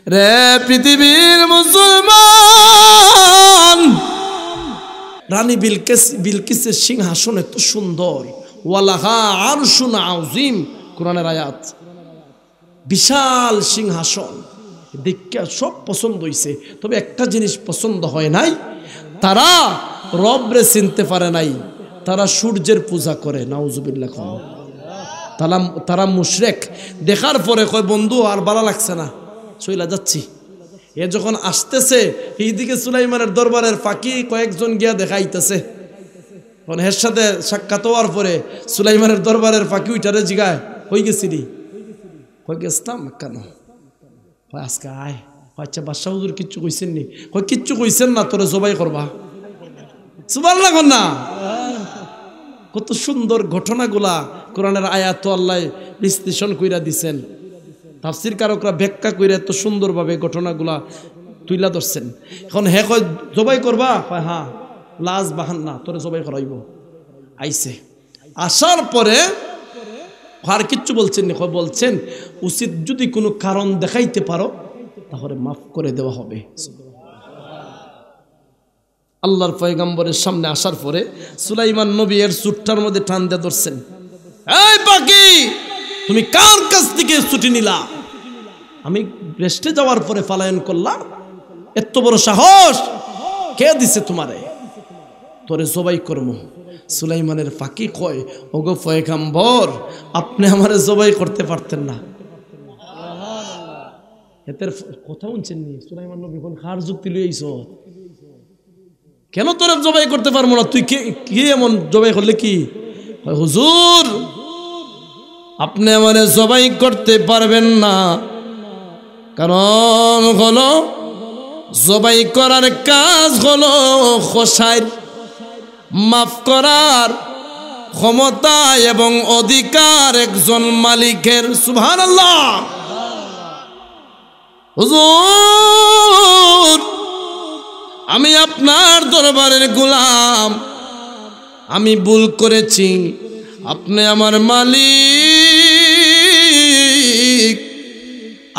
রে পৃথিবীর মুসলমান, রানী বিলকিসের সিংহাসন এত সুন্দর, ওয়ালাহা আরশুন আযীম, কোরআনের আয়াত। বিশাল সিংহাসন দেখে সব পছন্দ হইছে, তবে একটা জিনিস পছন্দ হয় নাই, তারা রবরে চিনতে পারে নাই, তারা সূর্যের পূজা করে। নাউজুবিল্লাহ। তারা মুশরিক। দেখার পরে কয় বন্ধু আর ভালো লাগছে না, চইলা যাচ্ছি। এ যখন আসতেছে এইদিকে সুলাইমানের দরবারের ফাঁকি কয়েকজন গিয়া দেখাইতেছে। এর সাথে সাক্ষাৎ হওয়ার পরে সুলাইমানের দরবারের ফাঁকি উইটারে জিগায়, হয়ে গেছিলি? কই গেছিলাম কেন? আজকে আয়। আচ্ছা বাদশাহ হুজুর কিচ্ছু কইছেন নি? কই কিচ্ছু কইছেন না, তোরে জবাই করবা। সুবহানাল্লাহ না? কত সুন্দর ঘটনাগুলা কোরআনের আয়াত আল্লাহ বিশ্লেষণ কইরা দিছেন, তাফসীর কারকরা ব্যাখ্যা কইরা এত সুন্দরভাবে ঘটনাগুলা তুইলা ধরছেন। এখন হে কয় জবাই করবা? কয় হ্যাঁ। লাজ বাহান্না, তোরে জবাই করাইব। আইছে, আসার পরে আর কিচ্ছু বলছেন না, বলছেন উচিত যদি কোনো কারণ দেখাইতে পারো তাহলে মাফ করে দেওয়া হবে। আল্লাহর পয়গম্বরের সামনে আসার পরে সুলাইমান নবী এর চুটটার মধ্যে টান দিয়ে ধরছেন, এই পাখি তুমি কার কাছ থেকে ছুটি নিলা? আমি রেস্টে যাওয়ার পরে পলায়ন করলাম? এত বড় সাহস কে দিছে তোমারে? তোরে জবাই করবো। সুলাইমানের পাখি কয়, ওগো পয়গম্বর, আপনি আমারে জবাই করতে পারতেন না। এদের কথা শুনছেন নি? সুলাইমান নবী কোন খার যুক্তি লইছ? কেন তোরা জবাই করতে পারবো না? তুই কি এমন জবাই করলে কি? হুজুর, আপনি আমারে জবাই করতে পারবেন না, কারণ হলো জবাই করার কাজ হলো খোসাইর, মাফ করার ক্ষমতা এবং অধিকার একজন মালিকের। সুবহানাল্লাহ। হুজুর, আমি আপনার দরবারের গোলাম, আমি ভুল করেছি, আপনি আমার মালিক,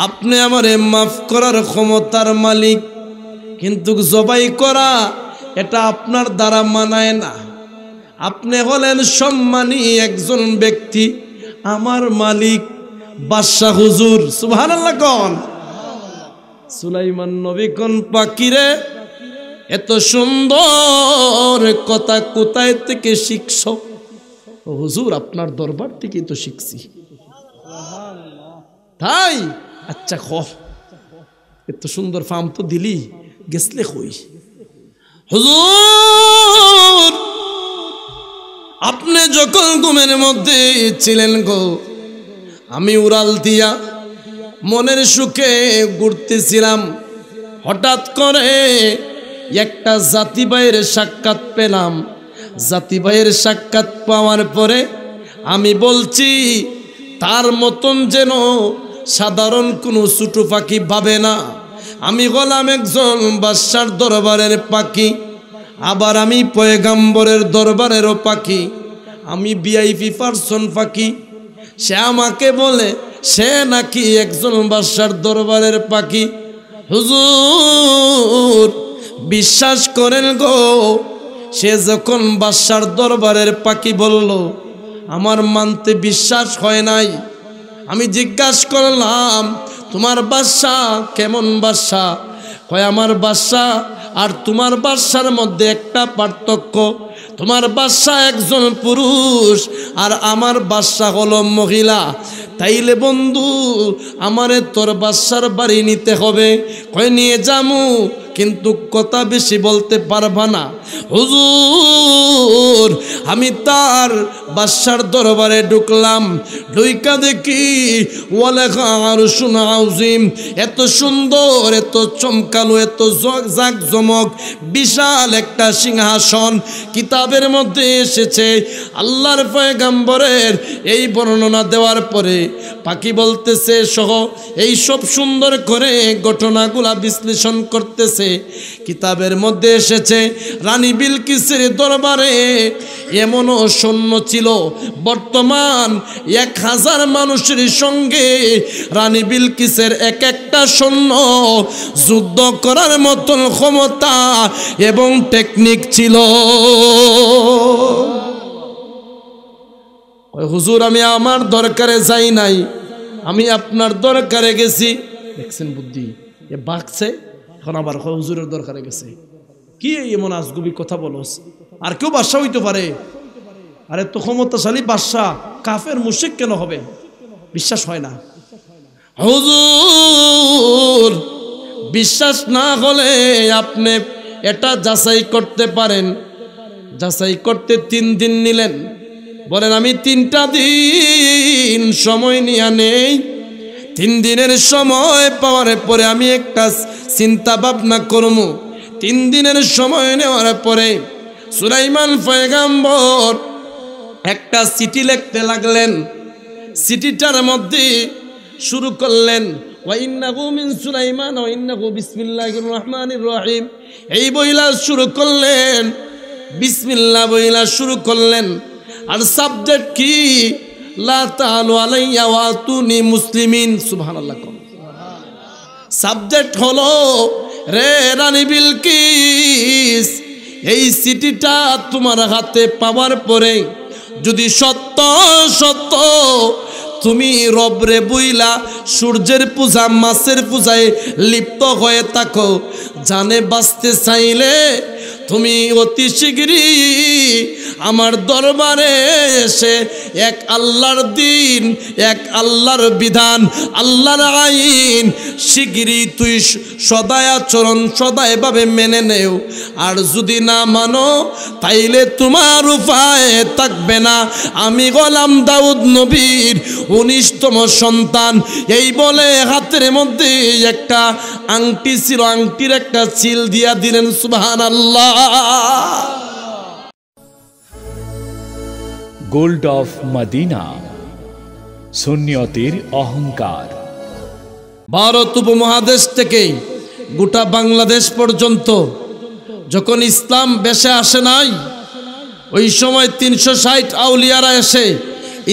আপনি আমারে মাফ করার ক্ষমতার মালিক, কিন্তু জবাই করা এটা আপনার দ্বারা মানায় না। আপনি হলেন সম্মানী একজন ব্যক্তি, আমার মালিক বাদশাহ হুজুর। সুবহানাল্লাহ কোন? সুলাইমান নবী কোন পাখিরে এত সুন্দর কথা কোথায় থেকে শিখছ? হুজুর, আপনার দরবার থেকে তো শিখছি। তাই? আচ্ছা খ, এত সুন্দর ফার্ম তো দিলি, গেছলে কই? হুজুর, আপনি যখন ঘুমের মধ্যে ছিলেন গো, আমি উড়াল দিয়া মনের সুখে ঘুরতেছিলাম, হঠাৎ করে একটা জাতি ভাইয়ের সাক্ষাৎ পেলাম। জাতি ভাইয়ের সাক্ষাৎ পাওয়ার পরে আমি বলছি, তার মতন যেন সাধারণ কোনো ছোট পাখি ভাবে না। আমি হলাম একজন বাদশার দরবারের পাখি, আবার আমি পয়গম্বরের দরবারেরও পাখি, আমি ভিআইপি পার্সন পাখি। সে আমাকে বলে সে নাকি একজন বাদশার দরবারের পাখি। হুজুর, বিশ্বাস করেন গো, সে যখন বাদশার দরবারের পাখি বলল, আমার মানতে বিশ্বাস হয় নাই। আমি জিজ্ঞাসা করলাম, তোমার বাদশা কেমন বাদশা? কয়, আমার বাদশা আর তোমার বাদশার মধ্যে একটা পার্থক্য, তোমার বাদশা একজন পুরুষ আর আমার বাদশা হলো মহিলা। তাইলে বন্ধু, আমারে তোর বাদশার বাড়ি নিতে হবে। কয়, নিয়ে যামু, কিন্তু কথা বেশি বলতে পারবা না। হুজুর, আমি তার বাদশার দরবারে ঢুকলাম, ঢুইকা দেখি ওয়ালাহা আরশুন আযীম, এত সুন্দর, এত চমকালো, এত জাকজমক বিশাল একটা সিংহাসন। কিতাবের মধ্যে এসেছে, আল্লাহর পয়গম্বরের এই বর্ণনা দেওয়ার পরে পাখি বলতেছে সহ এই সব সুন্দর করে ঘটনাগুলা বিশ্লেষণ করতেছে। কিতাবের মধ্যে এসেছে, রানী বিলকিসের দরবারে এমনও সৈন্য ছিল। বর্তমান 1000 মানুষের সঙ্গে রানী বিলকিসের এক একটা সৈন্য যুদ্ধ করার মতন ক্ষমতা এবং টেকনিক ছিল। হুজুর আমি আমার দরকারে যাই নাই, আমি আপনার দরকারে গেছি। দেখছেন বুদ্ধি এ বাঘছে, এখন আবার হুজুরের দরকারে গেছে। কি এমন আজগুবি কথা বলস? আর কেউ বাদশা হইতে পারে? আরে তো ক্ষমতাশালী বাদশা কাফের মুশরিক কেন হবে? বিশ্বাস হয় না। হুজুর বিশ্বাস না হলে আপনি এটা যাচাই করতে পারেন। যাচাই করতে 3 দিন নিলেন। বলেন আমি 3টা দিন সময় নিয়ে নেই। 3 দিনের সময় পাওয়ার পরে আমি একটা চিন্তা ভাবনা করব। 3 দিনের সময় নেওয়ার পরে সুলাইমান পয়গম্বর একটা চিঠি লিখতে লাগলেন। চিঠিটার মধ্যে শুরু করলেন ওয়া ইন্নাহু মিন সুলাইমান ওয়া ইন্নাহু বিসমিল্লাহির রহমানির রহিম। এই বইলা শুরু করলেন, বিসমিল্লাহ বইলা শুরু করলেন। আর সাবজেক্ট কি? লা তাআলু আলাইয়া ওয়া আতুনি মুসলিমিন। সুবহানাল্লাহ। সাবজেক্ট হলো রে রানী বিলকিস, এই চিঠিটা তোমার হাতে পাওয়ার পরে যদি সত্য সত্য তুমি রবরে বইলা সূর্যের পূজা মাছের পূজায় লিপ্ত হয়ে থাকো, জানে বাঁচতে চাইলে তুমি অতি শীঘ্রই আমার দরবারে এসে এক আল্লাহর দিন, এক আল্লাহর বিধান, আল্লাহর আইন শীঘ্রই তুই সদাই আচরণ সদাইভাবে মেনে নেও। আর যদি না মানো তাইলে তোমার উপায় থাকবে না। আমি গোলাম দাউদ নবীর 19তম সন্তান। এই বলে হাতের মধ্যে একটা আংটি ছিল, আংটির একটা চিল দিয়া দিলেন। সুবহানাল্লাহ। গোল্ড অফ মদিনা, সুন্নিয়তের অহংকার। ভারত উপমহাদেশ থেকে গোটা বাংলাদেশ পর্যন্ত যখন ইসলাম বেশে আসে নাই, ওই সময় 360 আউলিয়ারা এসে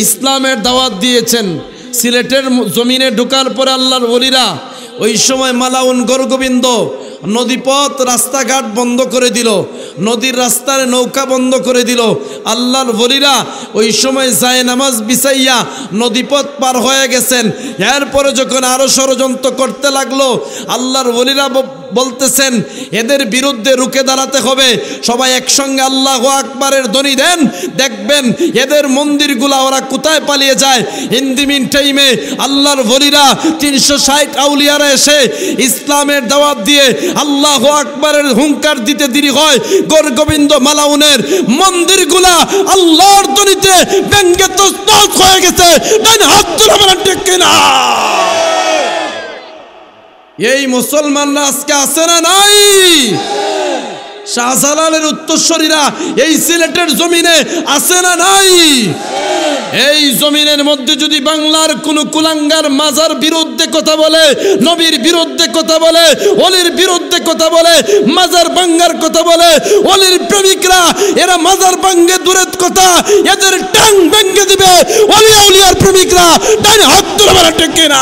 ইসলামের দাওয়াত দিয়েছেন। সিলেটের জমিনে ঢোকার পরে আল্লাহর ওলিরা ওই সময় মালাউন গরগোবিন্দ নদীপথ রাস্তাঘাট বন্ধ করে দিল, নদীর রাস্তার নৌকা বন্ধ করে দিল। আল্লাহর ওলিরা ওই সময় যায় নামাজ বিছাইয়া নদীপথ পার হয়ে গেছেন। এরপরে যখন আরো ষড়যন্ত্র করতে লাগলো, আল্লাহর ওলিরা বলতেছেন এদের বিরুদ্ধে রুখে দাঁড়াতে হবে। সবাই একসঙ্গে আল্লাহু আকবারের ধ্বনি দেন, দেখবেন এদের মন্দিরগুলা ওরা কোথায় পালিয়ে যায়। ইন দি মিন টাইমে আল্লাহর ওলিরা 360 আউলিয়ারা এসে ইসলামের দাওয়াত দিয়ে আল্লাহু আকবারের হুঙ্কার দিতে দেরি হয়। গরগোবিন্দ মালাউনের মন্দিরগুলা আল্লাহর ধ্বনিতে ব্যঙ্গে তছনছ হয়ে গেছে। ডান হাত তুলে বলেন ঠিক কিনা? এই মুসলমানরা আজকে আছে না নাই? শাহজালালের উত্তরসূরিরা এই সিলেটের জমিনে আছে না নাই? এই জমিনের মধ্যে যদি বাংলার কোন কুলাঙ্গার মাজার বিরুদ্ধে কথা বলে, নবীর বিরুদ্ধে কথা বলে, ওলির বিরুদ্ধে কথা বলে, মাজার ভাঙ্গার কথা বলে, ওলির প্রেমিকরা এরা মাজার ভাঙ্গে দূরের কথা, এদের টাং ভেঙে দিবে ওলি আউলিয়ার প্রেমিকরা। ডান হাত তুলে বলা ঠিক কিনা?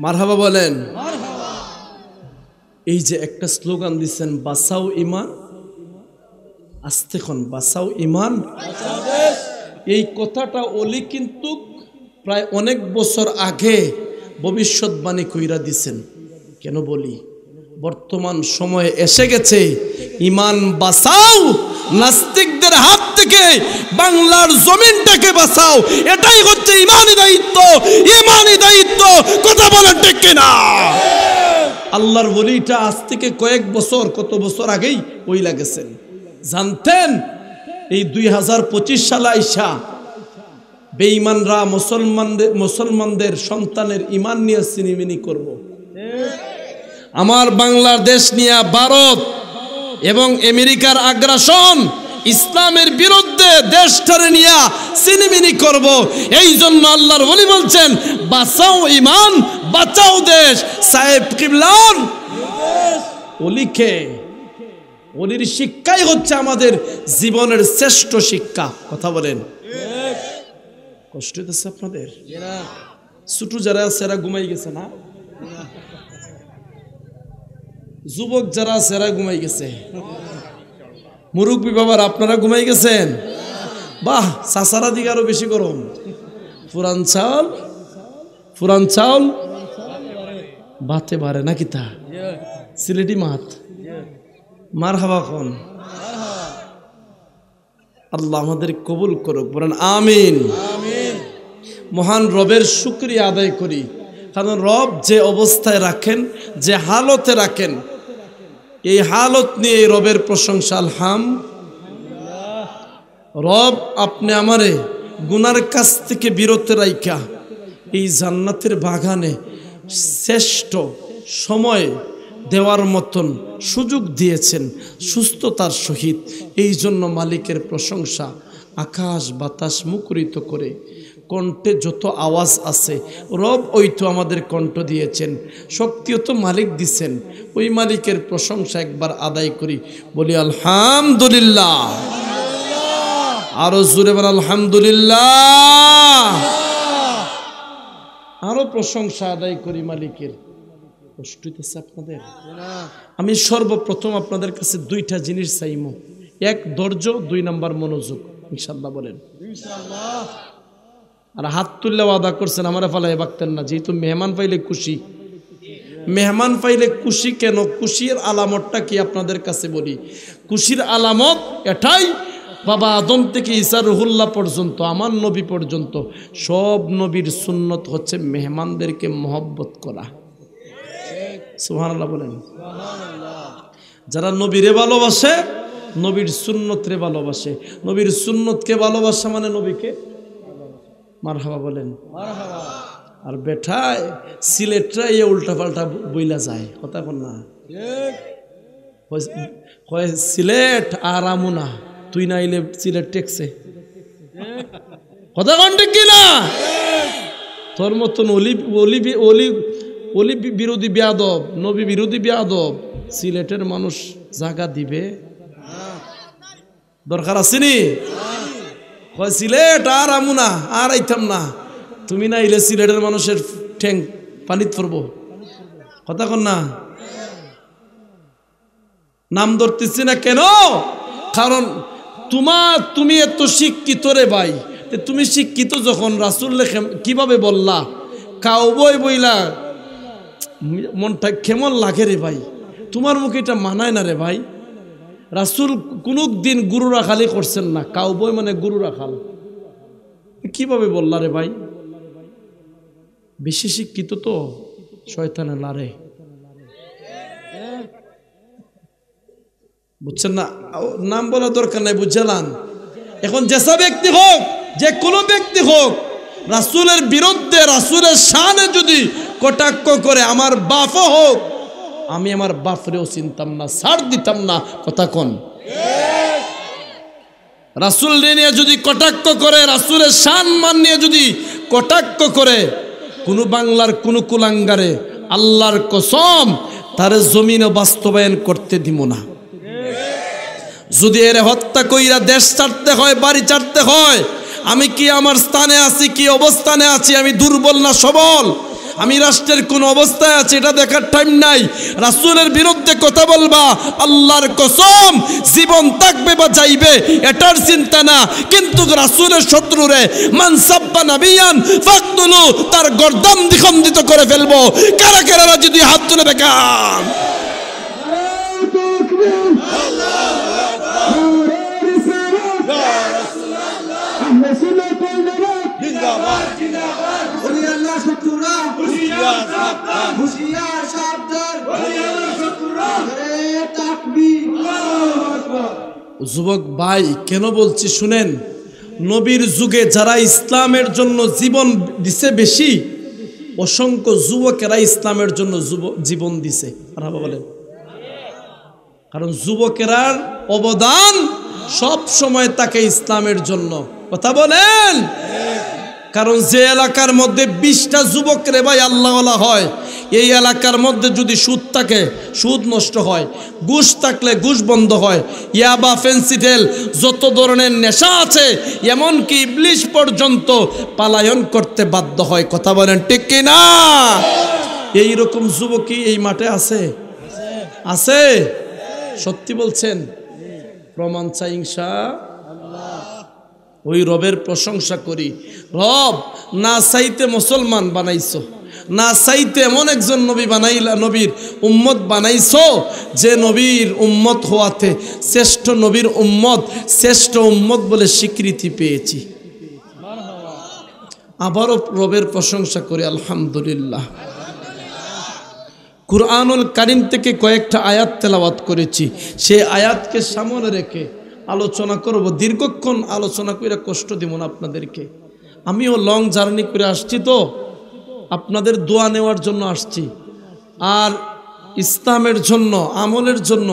মারহাবা বলেন। এই যে একটা স্লোগান দিচ্ছেন, বাঁচাও ইমান, আস্তে খন বাঁচাও ইমান। এই কথাটা ওলি কিন্তু প্রায় অনেক বছর আগে ভবিষ্যৎবাণী কইরা দিছেন। কেন বলি? বর্তমান সময়ে এসে গেছে, ইমান বাঁচাও, নাস্তিকদের হাত থেকে বাংলার জমিনটাকে বাঁচাও। এটাই হচ্ছে ইমানি দায়িত্ব, ইমানি দায়িত্ব। কথা বলেন ঠিক কিনা? আল্লাহর ওলিটা আজ থেকে কয়েক বছর, কত বছর আগেই ওই লাগেছেন। জানতেন এই 2025 সালে আইসা বেঈমানরা মুসলমানদের সন্তানের ইমান নিয়ে সিনেমিনি করব। আমার বাংলাদেশ নিয়ে ভারত এবং আমেরিকার আগ্রাসন ইসলামের বিরুদ্ধে দেশটারে নিয়া সিনেমিনি করব। এই জন্য আল্লাহর ওলি বলছেন বাঁচাও ইমান বাঁচাও দেশ। সাহেব কিবলার ওলিকে, ওলির শিক্ষাই হচ্ছে আমাদের জীবনের শ্রেষ্ঠ শিক্ষা। কথা বলেন, কষ্ট হচ্ছে আপনাদের? ছোট যারা আছে এরা ঘুমাই গেছে না? যুবক যারা আছে এরা ঘুমাই গেছে? মুরব্বী বাবার আপনারা ঘুমাই গেছেন? বাহ, চাচারা দিকে আরো বেশি গরম। পুরান চাউল বাতে বারে নাকি তা সিলেটি মাত মার হাবা খন। আল্লাহ আমাদের কবুল করুক, বলেন আমিন। মহান রবের শুকরিয়া আদায় করি, কারণ রব যে অবস্থায় রাখেন, যে হালতে রাখেন, এই হালত নিয়ে রবের প্রশংসা। আলহামদুলিল্লাহ। রব আপনি আমারে গুনার কাছ থেকে বিরত রাইখা এই জান্নাতের বাগানে শ্রেষ্ঠ সময় দেওয়ার মতন সুযোগ দিয়েছেন সুস্থতার সহিত। এই জন্য মালিকের প্রশংসা আকাশ বাতাস মুখরিত করে। কণ্ঠে যত আওয়াজ আছে রব ওই তো আমাদের কণ্ঠ দিয়েছেন, শক্তিও তো মালিক দিছেন। ওই মালিকের প্রশংসা একবার আদায় করি, বলি আলহামদুলিল্লাহ। আরো জোরে বল আলহামদুলিল্লাহ। আরো প্রশংসা আদায় করি মালিকের। কষ্ট হইতেছে আপনাদের? আমি সর্বপ্রথম আপনাদের কাছে দুইটা জিনিস চাইমু, এক ধৈর্য, 2 নাম্বার মনোযোগ। ইনশাআল্লাহ বলেন ইনশাআল্লাহ। আর হাত তুললে ওয়াদা করছেন আমারে ফালাই বাকতেন না, যেহেতু মেহমান পাইলে খুশি। মেহমান পাইলে খুশি কেন? খুশির আলামতটা কি আপনাদের কাছে বলি। খুশির আলামত এটাই, বাবা আদম থেকে ঈসা রুহুল্লাহ পর্যন্ত, আমার নবী পর্যন্ত সব নবীর সুন্নত হচ্ছে মেহমানদেরকে মহব্বত করা। সুবহানাল্লাহ বলেন। যারা নবীরে ভালোবাসে, নবীর সুন্নতরে ভালোবাসে। নবীর সুন্নতকে ভালোবাসা মানে নবীকে মারহাবা বলেন। আর বেঠায় সিলেটরাই উল্টা পাল্টা বইলা যায়, কথা বল না। কয় সিলেট আর আমুনা, তুই না আইলে সিলেট টেকছে, কথা কন ঠিক কিনা? তোর মতন অলি বিরোধী বেয়াদব, নবী বিরোধী বেয়াদব সিলেটের মানুষ জায়গা দিবে? দরকার আসেনি? কয় সিলেট আর আমুনা আর আইতাম না, তুমি না আইলে সিলেটের মানুষের ঠ্যাং পানিত পড়বো, কথা কন না। নাম ধরতেছি না কেন? কারণ তুমি এত শিক্ষিত রে ভাই, তুমি শিক্ষিত যখন রাসূল কিভাবে বললা কাউবই বইলা, মনটা কেমন লাগে রে ভাই? তোমার মুখে এটা মানায় না রে ভাই। রাসূল কোনো দিন গুরু রাখালি করছেন না, কাউবই মানে গুরু রাখাল, কিভাবে বললা রে ভাই? বেশি শিক্ষিত তো শয়তানে লারে, বুঝছেন না? নাম বলা দরকার নাই, বুঝলাম। এখন যেসব ব্যক্তি হোক, যে কোনো ব্যক্তি হোক, রাসূলের বিরুদ্ধে, রাসূলের শানে যদি কটাক্ষ করে, আমার বাপও হোক, আমি আমার বাপরেও চিনতাম না, ছাড় দিতাম না, কথা কোন? রাসূল নিয়ে যদি কটাক্ষ করে, রাসূলের সম্মান নিয়ে যদি কটাক্ষ করে, কোন বাংলার কোন কুলাঙ্গারে আল্লাহর কসম তার জমিনে বাস্তবায়ন করতে দিব না। যদি এর হত্যা কইরা দেশ ছাড়তে হয়, বাড়ি ছাড়তে হয়, আমি কি আমার স্থানে আছি, কি অবস্থানে আছি, আমি দুর্বল না সবল, আমি রাষ্ট্রের কোন অবস্থায় আছি এটা দেখার টাইম নাই। রাসূলের বিরুদ্ধে কথা বলবা, আল্লাহর কসম জীবন থাকবে বা যাইবে এটার চিন্তা না, কিন্তু রাসূলের শত্রুরে মান সাব্বা নাবিয়ান ফাকতুলু, তার গর্দান দ্বিখণ্ডিত করে ফেলবো। কারা কারা যদি হাত তুলে দেখান? যুবক ভাই কেন বলছি শুনেন, নবীর যুগে যারা ইসলামের জন্য জীবন দিছে বেশি, অসংখ্য যুবকেরা ইসলামের জন্য জীবন দিছে। বলেন, কারণ যুবকেরার অবদান সব সময় তাকে ইসলামের জন্য। কথা বলেন। কারণ যে এলাকার মধ্যে 20টা যুবক রে ভাই আল্লাহওয়ালা হয়, এই এলাকার মধ্যে যদি সুদ থাকে সুদ নষ্ট হয়, ঘুষ থাকলে ঘুষ বন্ধ হয়, ইয়াবা ফেন্সিটেল যত ধরনের নেশা আছে এমনকি ইবলিশ পর্যন্ত পালায়ন করতে বাধ্য হয়। কথা বলেন ঠিক কি না? এইরকম যুবকই এই মাঠে আছে, আছে? সত্যি বলছেন? প্রমাণ চাই ইনশাআল্লাহ। ওই রবের প্রশংসা করি। রব না চাইতে মুসলমান বানাইছো, না চাইতে এমন একজন নবী বানাইলা, নবীর উম্মত বানাইছো যে নবীর উম্মত হওয়াতে শ্রেষ্ঠ নবীর উম্মত, শ্রেষ্ঠ উম্মত বলে স্বীকৃতি পেয়েছি। আবারও রবের প্রশংসা করি আলহামদুলিল্লাহ। কুরআনুল কারীম থেকে কয়েকটা আয়াত তেলাওয়াত করেছি, সেই আয়াতকে সামনে রেখে আলোচনা করব। দীর্ঘক্ষণ আলোচনা করে কষ্ট দিব না আপনাদেরকে। আমিও লং জার্নি করে আসছি, তো আপনাদের দোয়া নেওয়ার জন্য আসছি, আর ইসলামের জন্য, আমলের জন্য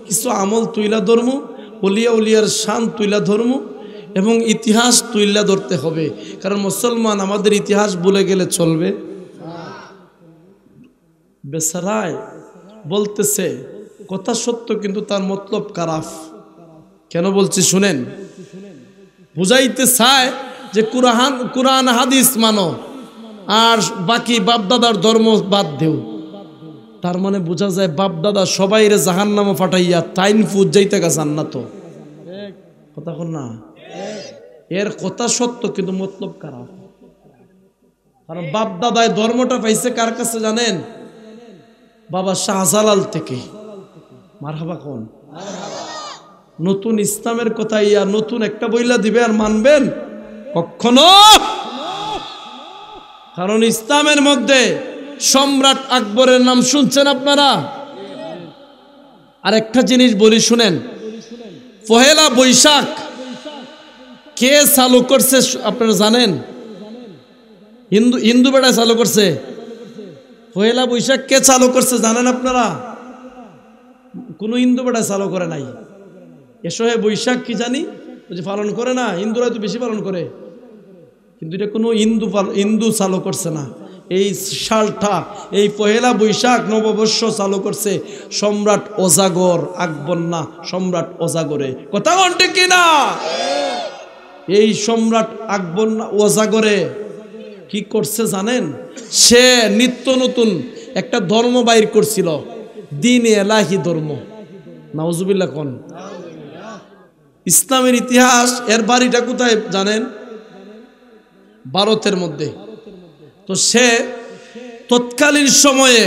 কিছু আমল তুইলা ধর্ম, ওলিয়া উলিয়ার শান তুইলা ধর্ম এবং ইতিহাস তুইলা ধরতে হবে। কারণ মুসলমান আমাদের ইতিহাস ভুলে গেলে চলবে? বেচারায় বলতেছে কথা সত্য, কিন্তু তার মতলব খারাপ। কেন বলছি শুনেন। বুঝাইতে চায় যে কুরআন হাদিস মানো আর বাকি বাপদাদার ধর্ম বাদ দেও। তার মানে বোঝা যায় বাপদাদা সবাইরে জাহান্নামে ফাটাইয়া তাইন ফুজ যাইতে গা জান্নাত। কথা কর না? এর কথা সত্য, কিন্তু মতলব খারাপ। কারণ বাপদাদায় ধর্মটা পাইছে কার কাছে জানেন? বাবা শাহজালাল থেকে। মারহাবা কোন? নতুন ইসলামের কথা ইয়া নতুন একটা বইলা দিবে আর মানবেন? কখনো। কারণ ইসলামের মধ্যে সম্রাট আকবরের নাম শুনছেন আপনারা? আর একটা জিনিস বলি শুনেন, পহেলা বৈশাখ কে চালু করছে আপনারা জানেন? হিন্দু বেড়ায় চালু করছে। পহেলা বৈশাখ কে চালু করছে জানেন আপনারা? কোনো হিন্দু বেড়ায় চালু করে নাই। এসো হে বৈশাখ কি জানি পালন করে না, হিন্দুরা তো বেশি পালন করে, কিন্তু এটা কোনো হিন্দু চালু করছে না। এই সালটা, এই পহেলা বৈশাখ নববর্ষ চালু করছে সম্রাট অজাগর, আকবর না, সম্রাট অজাগরে। কথা বলতে কিনা? এই সম্রাট আকবর না অজাগরে কি করছে জানেন? সে নিত্য নতুন একটা ধর্ম বাইর করছিল, দ্বীন এলাহি ধর্ম। নাউজুবিল্লাহ কোন? ইসলামের ইতিহাস এর বাড়িটা কোথায় জানেন? ভারতের মধ্যে। তো সে তৎকালীন সময়ে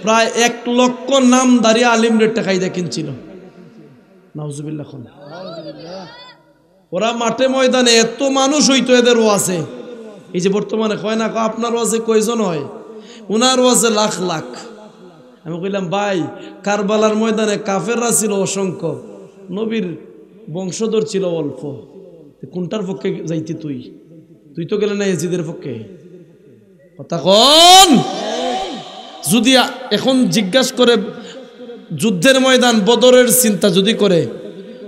প্রায় 1 লক্ষ নামধারী আলিমদের টাকাইদা কিনছিল। নাউজুবিল্লাহ কোন? ওরা মাঠে ময়দানে এত মানুষ হইতো, এদের ওয়াজে। এই যে বর্তমানে কয় না আপনার ওয়াজে কয়জন হয়, উনার ওয়াজে লাখ লাখ। আমি কইলাম ভাই, কারবালার ময়দানে কাফেররা ছিল অসংখ্য, নবীর বংশধর ছিল অল্প, কোনটার পক্ষে যাইতি তুই? তুই তো গেলে না ইয়াজিদের পক্ষে। কথা কোন? যদি এখন জিজ্ঞাসা করে যুদ্ধের ময়দান বদরের চিন্তা যদি করে,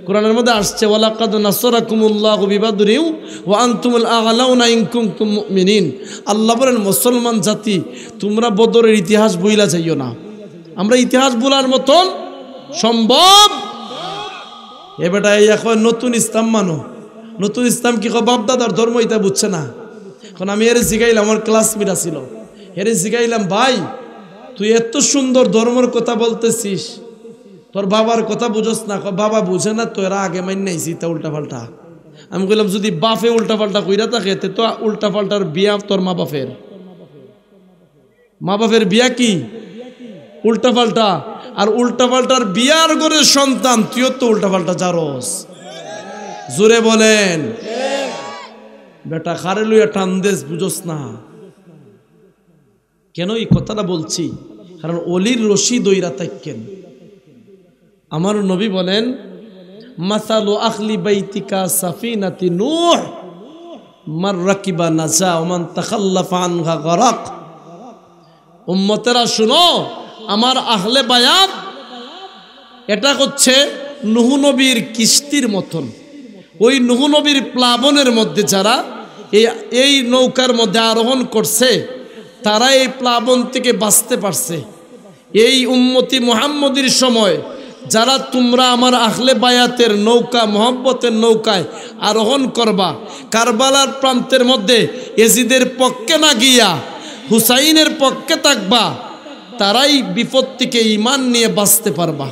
কোরআনের মধ্যে আসছে ওয়ালাকাদ নাসরাকুমুল্লাহু বিবাদরিন ওয়া আনতুমুল আ'লাউনা ইন কুনতুম মুমিনিন। আল্লাহ বলেন মুসলমান জাতি তোমরা বদরের ইতিহাস ভুইলা যাইও না। আমরা ইতিহাস ভুলার মতন সম্ভব? এ বেটা এই এখন নতুন ইসলাম মানো। নতুন ইসলাম কি বাপ দাদার ধর্ম, এটা বুঝছে না। এখন আমি এর জিগাইলাম, আমার ক্লাসমেট ছিল, এর জিগাইলাম ভাই তুই এত সুন্দর ধর্মের কথা বলতেছিস, তোর বাবার কথা বুঝস না? বাবা বুঝে না, তোরা আগে মাইন নাইছি তা উল্টা পাল্টা। আমি কইলাম যদি বাপে উল্টা পাল্টা কইরা থাকে তো উল্টা পাল্টার বিয়া তোর মা বাপের বিয়া কি উল্টা পাল্টা, আর উল্টা পাল্টার বিয়ার করে সন্তান তুইও তো উল্টা পাল্টা জারস। জোরে বলেন বেটা, খারে লইয়া টান দেশ বুঝস না কেন? এই কথাটা বলছি কারণ অলির রশি দইরা থাকেন। আমার নবী বলেন মাসালু আখলি বাইতিকা সাফিনাতি নূহ মান রাকিবা নাজা ওয়া মান তাখাল্লাফা আনহা গরাক। উম্মতেরা শুনো, আমার আহলে বায়াত এটা হচ্ছে নূহ নবীর কিস্তির মতন। ওই নূহ নবীর প্লাবনের মধ্যে যারা এই নৌকার মধ্যে আরোহণ করছে তারা এই প্লাবন থেকে বাঁচতে পারছে। এই উম্মতি মুহাম্মদের সময় যারা তোমরা আমার আহলে বায়াতের নৌকা মোহাব্বতের নৌকায় আরোহণ করবা, কারবালার প্রান্তের মধ্যে এজিদের পক্ষে না গিয়া হুসাইনের পক্ষে থাকবা, তারাই বিপদ থেকে ঈমান নিয়ে বাঁচতে পারবা।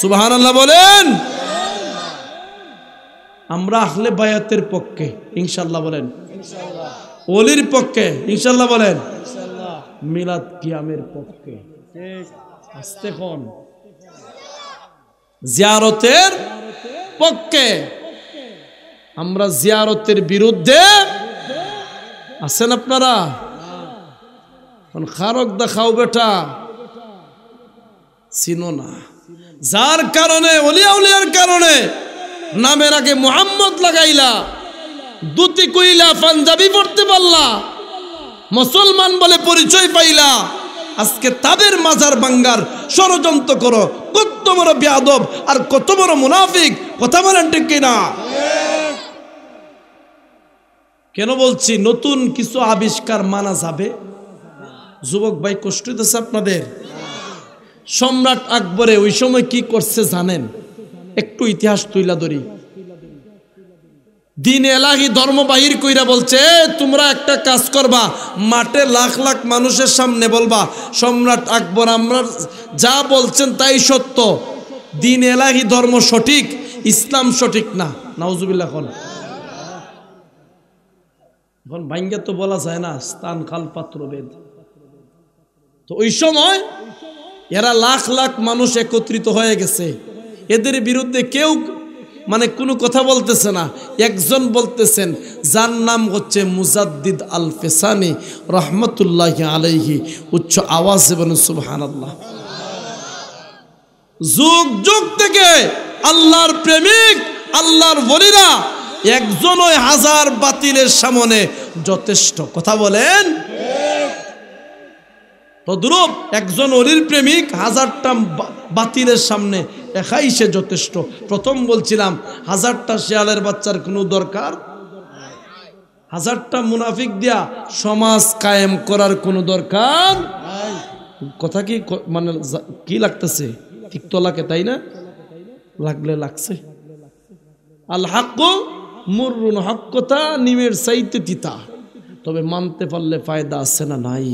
সুবহানাল্লাহ বলেন। আমরা আহলে বায়াতের পক্ষে ইনশাআল্লাহ বলেন, ওলির পক্ষে ইনশাআল্লাহ বলেন, মিলাদ কিয়ামের পক্ষে আস্তে কোন জিয়ারতের পক্ষে। আমরা জিয়ারতের বিরুদ্ধে আছেন আপনারা? খারক দেখাও বেটা, চিনো না। যার কারণে ওলিয়া উলিয়ার কারণে নামের আগে মুহাম্মদ লাগাইলা, দুতি কইলা, পাঞ্জাবি পড়তে পারলা, মুসলমান বলে পরিচয় পাইলা, আজকে তাদের মাজার ভাঙ্গার ষড়যন্ত্র করো। কত বড় বেয়াদব আর কত বড় মুনাফিক, কথা বলেন ঠিক কিনা? কেন বলছি নতুন কিছু আবিষ্কার মানা যাবে? যুবক ভাই কষ্ট হইতেছে আপনাদের? সম্রাট আকবরে ওই সময় কি করছে জানেন? একটু ইতিহাস তুইলা ধরি। দিন এলাহি ধর্ম বাহির কইরা বলছে, তোমরা একটা কাজ করবা, মাঠে লাখ লাখ মানুষের সামনে বলবা সম্রাট আকবর আমরা যা বলছেন তাই সত্য, দিন এলাহি ধর্ম সঠিক, ইসলাম সঠিক না। নাউজুবিল্লাহ। এখন ভাঙ্গা তো বলা যায় না, স্থান কাল পাত্র ভেদ। তো ওই সময় এরা লাখ লাখ মানুষ একত্রিত হয়ে গেছে, এদের বিরুদ্ধে কেউ মানে কোনো কথা বলতেছে না। একজন বলতেছেন যার নাম হচ্ছে মুজাদ্দিদ আল ফেসানি রহমতুল্লাহি আলাইহি, উচ্চ আওয়াজে বলেন সুবহানাল্লাহ। যুগ যুগ থেকে আল্লাহর প্রেমিক, আল্লাহর ওলিরা একজন ওই হাজার বাতিলের সামনে যথেষ্ট। কথা বলেন। তদ্রূপ একজন ওলির প্রেমিক হাজারটা বাতিলের সামনে একাই সে যথেষ্ট। প্রথম বলছিলাম হাজারটা শেয়ালের বাচ্চার কোনো দরকার, হাজারটা মুনাফিক দিয়া সমাজ কায়েম করার কোনো দরকার। কথা কি মানে কি লাগতেছে? ঠিক তো লাগে, তাই না? লাগলে লাগছে। আল হাক্কু মুররুন, হক কথা নিমের চাইতে তিতা, তবে মানতে পারলে ফায়দা আছে না নাই?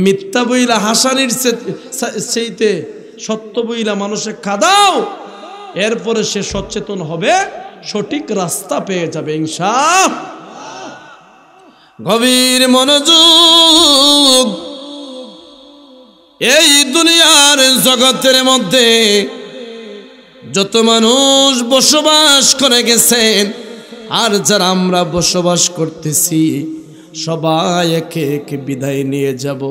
মিথ্যা বইলা হাসানির চাইতে সত্য বইলা মানুষে কাঁদাও, এরপরে সে সচেতন হবে, সঠিক রাস্তা পেয়ে যাবে ইনশাআল্লাহ। গভীর মনোযোগ। এই দুনিয়ার জগতের মধ্যে যত মানুষ বসবাস করে গেছেন আর যারা আমরা বসবাস করতেছি, সবাই একে একে বিদায় নিয়ে যাব।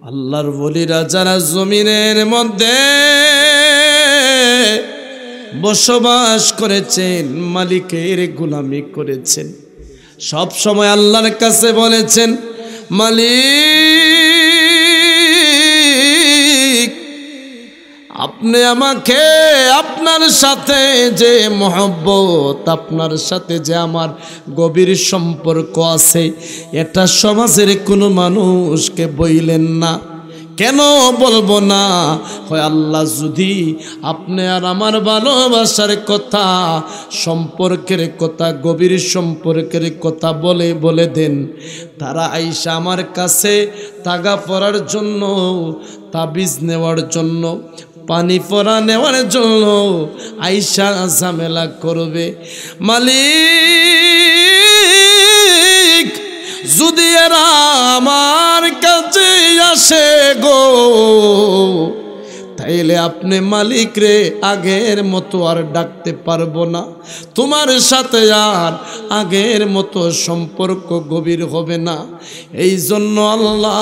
আল্লাহর ওলিরা যারা জমিনের মধ্যে বসবাস করেছেন, মালিকের গোলামি করেছেন, সব সময় আল্লাহর কাছে বলেছেন, মালিক আপনি আমাকে, আপনার সাথে যে মহব্বত, আপনার সাথে যে আমার গভীর সম্পর্ক আছে, এটা সমাজের কোনো মানুষকে বইলেন না। কেন বলবো না? হয় আল্লাহ যদি আপনি আর আমার ভালোবাসার কথা, সম্পর্কের কথা, গভীর সম্পর্কের কথা বলে দেন, তারা আইসা আমার কাছে তাগা পড়ার জন্য, তাবিজ নেওয়ার জন্য, পানি পরা নেওয়ার জন্য আইসা ঝামেলা করবে। মালিক যদি এরা আমার কাছে আসে গো, তাইলে আপনি মালিক রে আগের মতো আর ডাকতে পারবো না, তোমার সাথে আর আগের মতো সম্পর্ক গভীর হবে না। এই জন্য আল্লাহ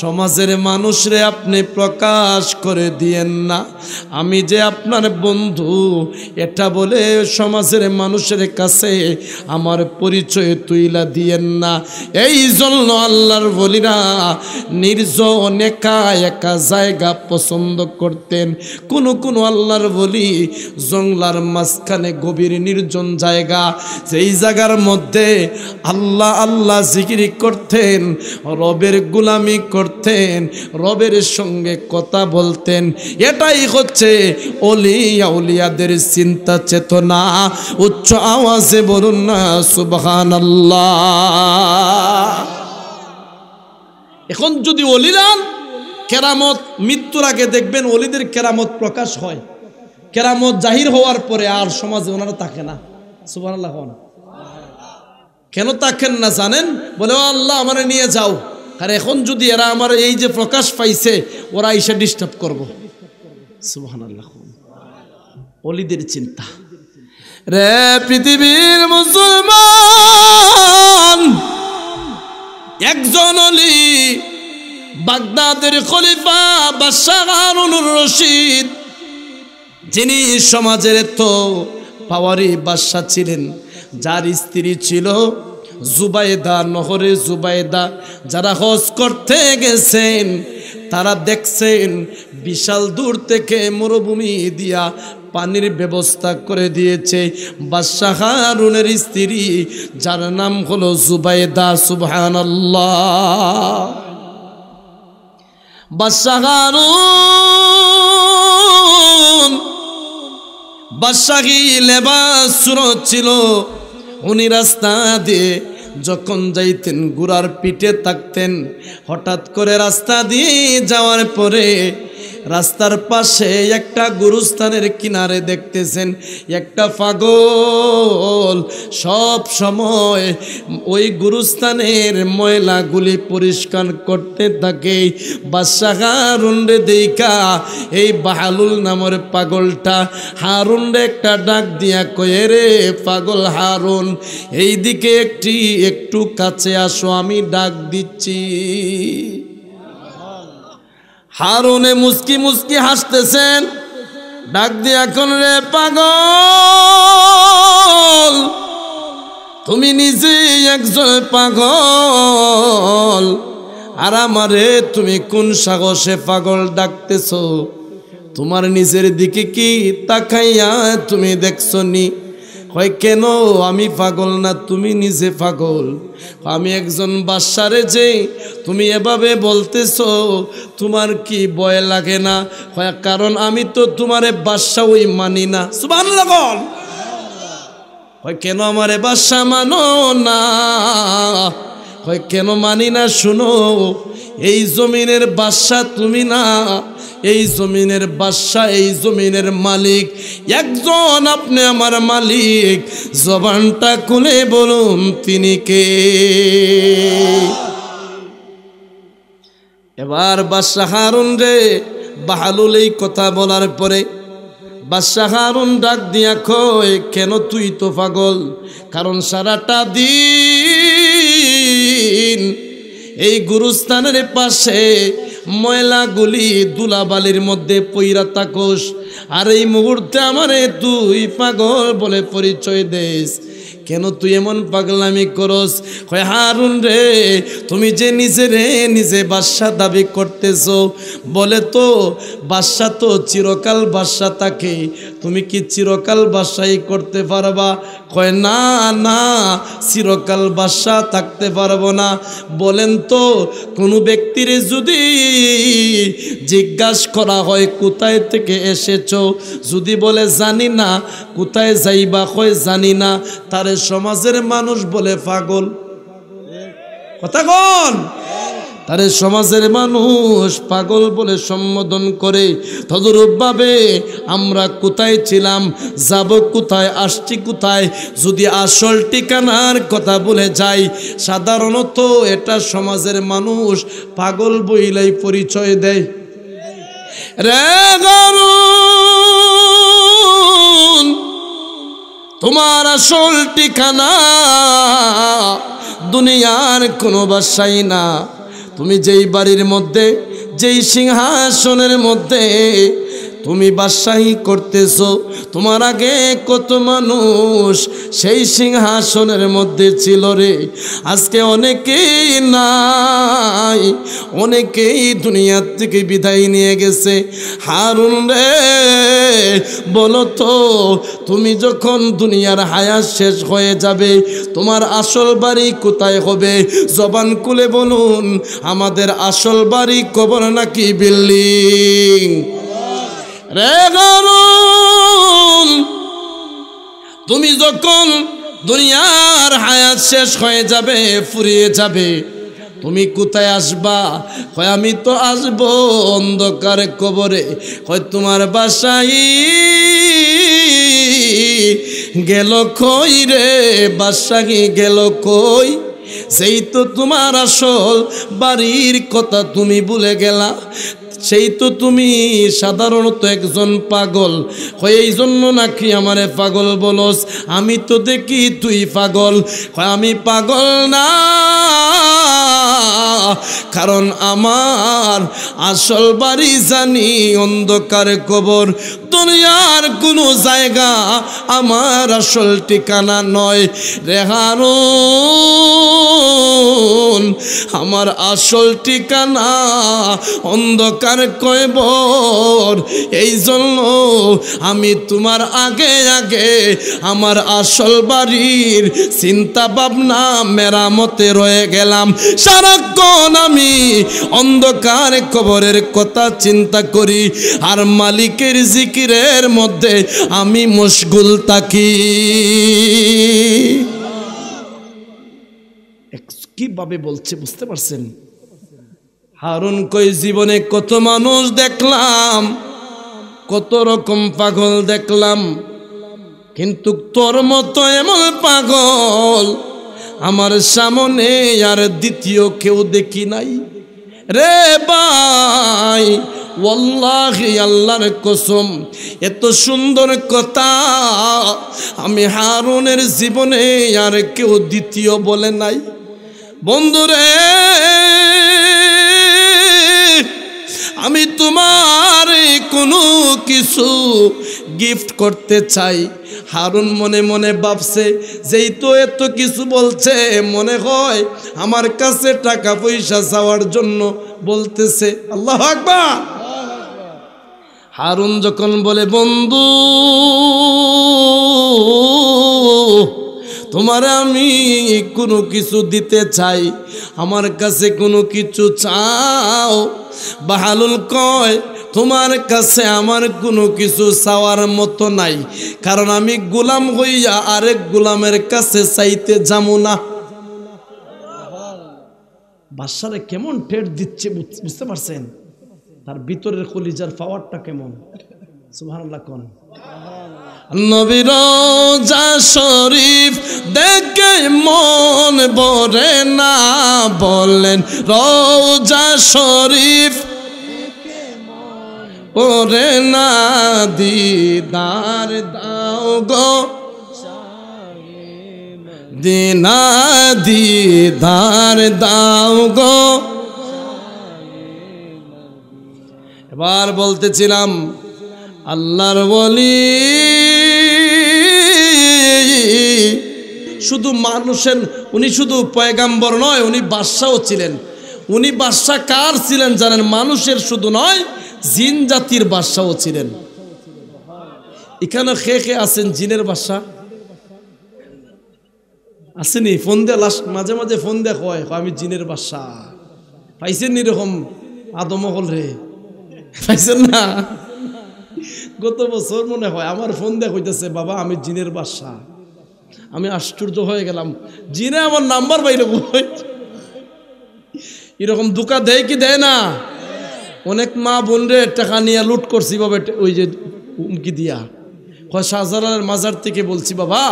সমাজের মানুষরে আপনি প্রকাশ করে দিয়েন না, আমি যে আপনার বন্ধু এটা বলে সমাজের মানুষের কাছে আমার পরিচয় তুইলা দিয়েন না। এই জন্য আল্লাহর ওলিরা নির্জন একা একা জায়গা পছন্দ করতেন। কোন কোন আল্লাহর ওলি জঙ্গলার মাঝখানে গভীর নির্জন জায়গা, সেই জায়গার মধ্যে আল্লাহ আল্লাহ জিকির করতেন, রবের গোলামি করতেন, রবের সঙ্গে কথা বলতেন। এটাই হচ্ছে ওলিয়া উলিয়াদের চিন্তা চেতনা। উচ্চ আওয়াজে বলুন না সুবহানাল্লাহ। এখন যদি ওলিরা কেরামত, মৃত্যুর আগে দেখবেন ওলিদের কেরামত প্রকাশ হয়, কেরামত জাহির হওয়ার পরে আর সমাজে ওনারা থাকে না। সুবহানাল্লাহ। কেন থাকেন না জানেন? বলে ও আল্লাহ আমারে নিয়ে যাও। আর এখন যদি এরা আমার এই যে প্রকাশ পাইছে, ওরা এসে ডিস্টার্ব করব। সুবহানাল্লাহ। ওলিদের চিন্তা। রে পৃথিবীর মুসলমান, একজন ওলি বাগদাদের খলিফা বাদশাহ হারুনুর রশিদ, যিনি সমাজের তো পাওয়ারি বাদশাহ ছিলেন, যার স্ত্রী ছিল জুবাইদা, নহরে জুবাইদা। যারা হজ করতে গেছেন তারা দেখছেন বিশাল দূর থেকে মরুভূমি দিয়া পানির ব্যবস্থা করে দিয়েছে বাদশাহ হারুনের স্ত্রী, যার নাম হলো জুবাইদা। সুবহানাল্লাহ। বাদশাহ হারুন বাদশাহী লেবাস সুরত ছিল। উনি রাস্তা দিয়ে যখন যাইতেন ঘোড়ার পিঠে থাকতেন। হঠাৎ করে রাস্তা দিয়ে যাওয়ার পরে রাস্তার পাশে একটা গুরুস্থানের কিনারে দেখতেছেন একটা পাগল সব সময় ওই গুরুস্থানের ময়লাগুলি পরিষ্কার করতে থাকে। বাদশাহ হারুন রে দেখা এই বাহালুল নামের পাগলটা হারুন রে একটা ডাক দিয়া কয়ে, রে পাগল হারুন, এইদিকে একটু কাছে আসো, আমি ডাক দিচ্ছি। হারুনে মুস্কি মুস্কি হাসতেছেন, ডাক দিয়ে এখন, রে পাগল, তুমি নিজে একজন পাগল, আর আমারে তুমি কোন সাহসে পাগল ডাকতেছো? তোমার নিজের দিকে কি তাকাইয়া তুমি দেখছো নি? কয় কেন, আমি পাগল না, তুমি নিজে পাগল। আমি একজন বাদশারে যে তুমি এভাবে বলতেছো, তোমার কি ভয় লাগে না? কয় কারণ আমি তো তোমারে বাদশা ওই মানি না। সুবহানাল্লাহ। কয় কেন আমারে বাদশা মানো না? কয় কেন মানি না? শুনো, এই জমিনের বাদশা তুমি না, এই জমিনের বাদশা, এই জমিনের মালিক একজন, আপনি আমার মালিক। জবানটা খুলে বলুন তিনি কে? এবার বাদশাহ হারুন রে বাহালুল এই কথা বলার পরে বাদশাহ হারুন ডাক দিয়া কয়, কেন তুই তো পাগল? কারণ সারাটা দিন এই গুরুস্থানের পাশে ময়লাগুলি ধুলাবালির মধ্যে পইরা তাকস, আর এই মুহূর্তে আমারে তুই পাগল বলে পরিচয় দেস। কেন তুই এমন পাগলামি করস? কয় হারুন রে, তুমি যে নিজে বাদশা দাবি করতেছো, বলে তো বাদশা তো চিরকাল বাদশা থাকে, তুমি কি চিরকাল বাদশাই করতে পারবা? কয় না না, চিরকাল বাদশা থাকতে পারবো না। বলেন তো, কোনো ব্যক্তির যদি জিজ্ঞাসা করা হয় কোথায় থেকে এসেছো, যদি বলে জানি না, কোথায় যাইবা? কয় জানি না, তারে সমাজের মানুষ বলে পাগল। কথা কোন? তারে সমাজের মানুষ পাগল বলে সম্বোধন করে। তদরূপভাবে আমরা কোথায় ছিলাম, যাব কোথায়, আসছি কোথায়, যদি আসল ঠিকানার কথা বলে যাই, সাধারণত এটা সমাজের মানুষ পাগল বইলাই পরিচয় দেয়। রে হারুন, তোমার আসল ঠিকানা দুনিয়ার কোনো বাসাই না। তুমি যেই বাড়ির মধ্যে, যেই সিংহাসনের মধ্যে তুমি বাদশাহী করতেছো, তোমার আগে কত মানুষ সেই সিংহাসনের মধ্যে ছিল রে, আজকে অনেকেই নাই, অনেকেই দুনিয়ার থেকে বিদায় নিয়ে গেছে। হারুন রে বলো তো, তুমি যখন দুনিয়ার হায়াত শেষ হয়ে যাবে তোমার আসল বাড়ি কোথায় হবে? জবান খুলে বলুন, আমাদের আসল বাড়ি কবর নাকি বিল্ডিং? রে হারুন, তুমি যখন দুনিয়ার হায়াত শেষ হয়ে যাবে, ফুরিয়ে যাবে, তুমি কোথায় আসবা? কয় আমি তো আসবো অন্ধকার কবরে। কয় তোমার বাসায় গেল কই রে, বাসায় গেল কই? সেই তো তোমার আসল বাড়ির কথা তুমি ভুলে গেলা, সেই তো তুমি সাধারণত একজন পাগল। কয় এই জন্য নাকি আমারে পাগল বলস? আমি তো দেখি তুই পাগল। কয় আমি পাগল না, কারণ আমার আসল বাড়ি জানি অন্ধকার কবর। দুনিয়ার কোনো জায়গা আমার আসল ঠিকানা নয় রে হারুন, আমার আসল ঠিকানা অন্ধকার কবর। এই জন্য আমি তোমার আগে আগে আমার আসল বাড়ির চিন্তা ভাবনা মেরামতে রয়ে গেলাম। সারাক্ষণ আমি অন্ধকার কবরের কথা চিন্তা করি আর মালিকের জিকিরের মধ্যে আমি মশগুল থাকি। কিভাবে বলছে বুঝতে পারছেন? হারুন কই জীবনে কত মানুষ দেখলাম, কত রকম পাগল দেখলাম, কিন্তু তোর মতো এমন পাগল আমার সামনে আর দ্বিতীয় কেউ দেখি নাই রে ভাই। ওয়াল্লাহি আল্লাহর কসম, এত সুন্দর কথা আমি হারুনের জীবনে আর কেউ দ্বিতীয় বলে নাই। বন্ধুরে, আমি তোমার কোনো কিছু গিফট করতে চাই। হারুন মনে মনে ভাবছে, যেই তো এত কিছু বলছে, মনে হয় আমার কাছে টাকা পয়সা চাওয়ার জন্য বলতেছে। আল্লাহু আকবার। হারুন যখন বলে, বন্ধু তোমার আমি কোনো কিছু দিতে চাই, আমার কাছে কোনো কিছু চাও? বাহালুল কয়, তোমার কাছে আমার কোনো কিছু চাওয়ার মতো নাই, কারণ আমি গোলাম হইয়া আরেক গোলামের কাছে চাইতে যাবো না। বাদশারে কেমন ঠেট দিচ্ছে বুঝতে পারছেন? তার ভিতরের কলিজার পাওয়ারটা কেমন। সুবহানাল্লাহ কোন। নবীর রওজা শরীফ দেখে মন ভরে না, বলেন রওজা শরীফ ভরে না, দিদার দাও গো দিনা, দিদার দাও গো। এবার বলতেছিলাম আল্লাহর ওলি শুধু মানুষের, উনি শুধু পয়গাম্বর নয়, উনি বাদশাও ছিলেন। উনি বাদশা কার ছিলেন জানেন? মানুষের শুধু নয়, জিন জাতির বাদশাও ছিলেন। এখানে খে আছেন জিনের বাদশা আসেনি? ফোন দিয়ে মাঝে মাঝে ফোন দিয়ে কয় আমি জিনের বাদশা। পাইছেন এরকম আদমহল রে? পাইছেন না? গত বছর মনে হয় আমার ফোন দিয়ে কইতেছে, বাবা আমি জিনের বাদশা। আমি আশ্চর্য হয়ে গেলাম, জিনে আমার নাম্বার বাইরে এরকম দুকা দেয় কি দেয় না? অনেক মা বোন রে টাকা নিয়ে লুট করছি বাবা, ওই যে হুমকি দিয়া। হয় শাহজালালের মাজার থেকে বলছি, বাবা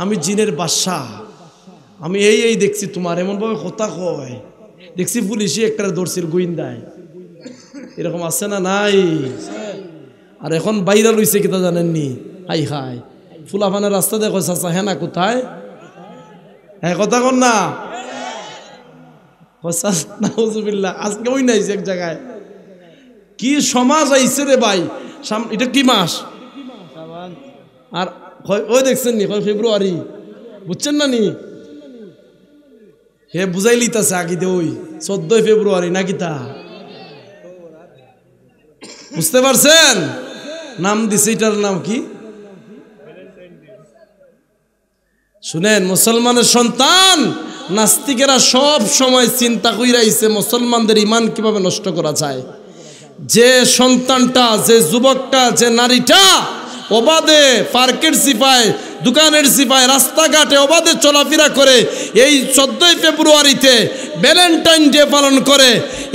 আমি জিনের বাদশা, আমি এই দেখছি তোমার, এমন ভাবে কথা কয়। দেখছি পুলিশে একটা দর্শির গোয়েন্দায়। এরকম আছে না নাই? আর এখন বাইরা লইছে কিতা জানেননি? হাই হাই ফুলাফানের রাস্তা দেখো চাচা, হ্যাঁ না কোথায়? হ্যাঁ কথা কন না, আজকে ওই নাইছে এক জায়গায়। কি সমাজ আইছে রে ভাই! এটা কি মাস? আর ওই দেখছেন নি ফেব্রুয়ারি, বুঝছেন না নি? হে বুঝাই লিতাছে আগে দে ওই 14 ফেব্রুয়ারি নাকি তা, বুঝতে পারছেন? নাম দিছে, এটার নাম কি শুনেন? মুসলমানের সন্তান নাস্তিকেরা সব সময় চিন্তা কইরাইছে মুসলমানদের ইমান কিভাবে নষ্ট করা যায়। যে সন্তানটা, যে যুবকটা, যে নারীটা অবাধে পার্কের সিপায়, দোকানের সিপায়, রাস্তাঘাটে অবাধে চলাফেরা করে এই 14 ফেব্রুয়ারিতে ভ্যালেন্টাইন ডে পালন করে,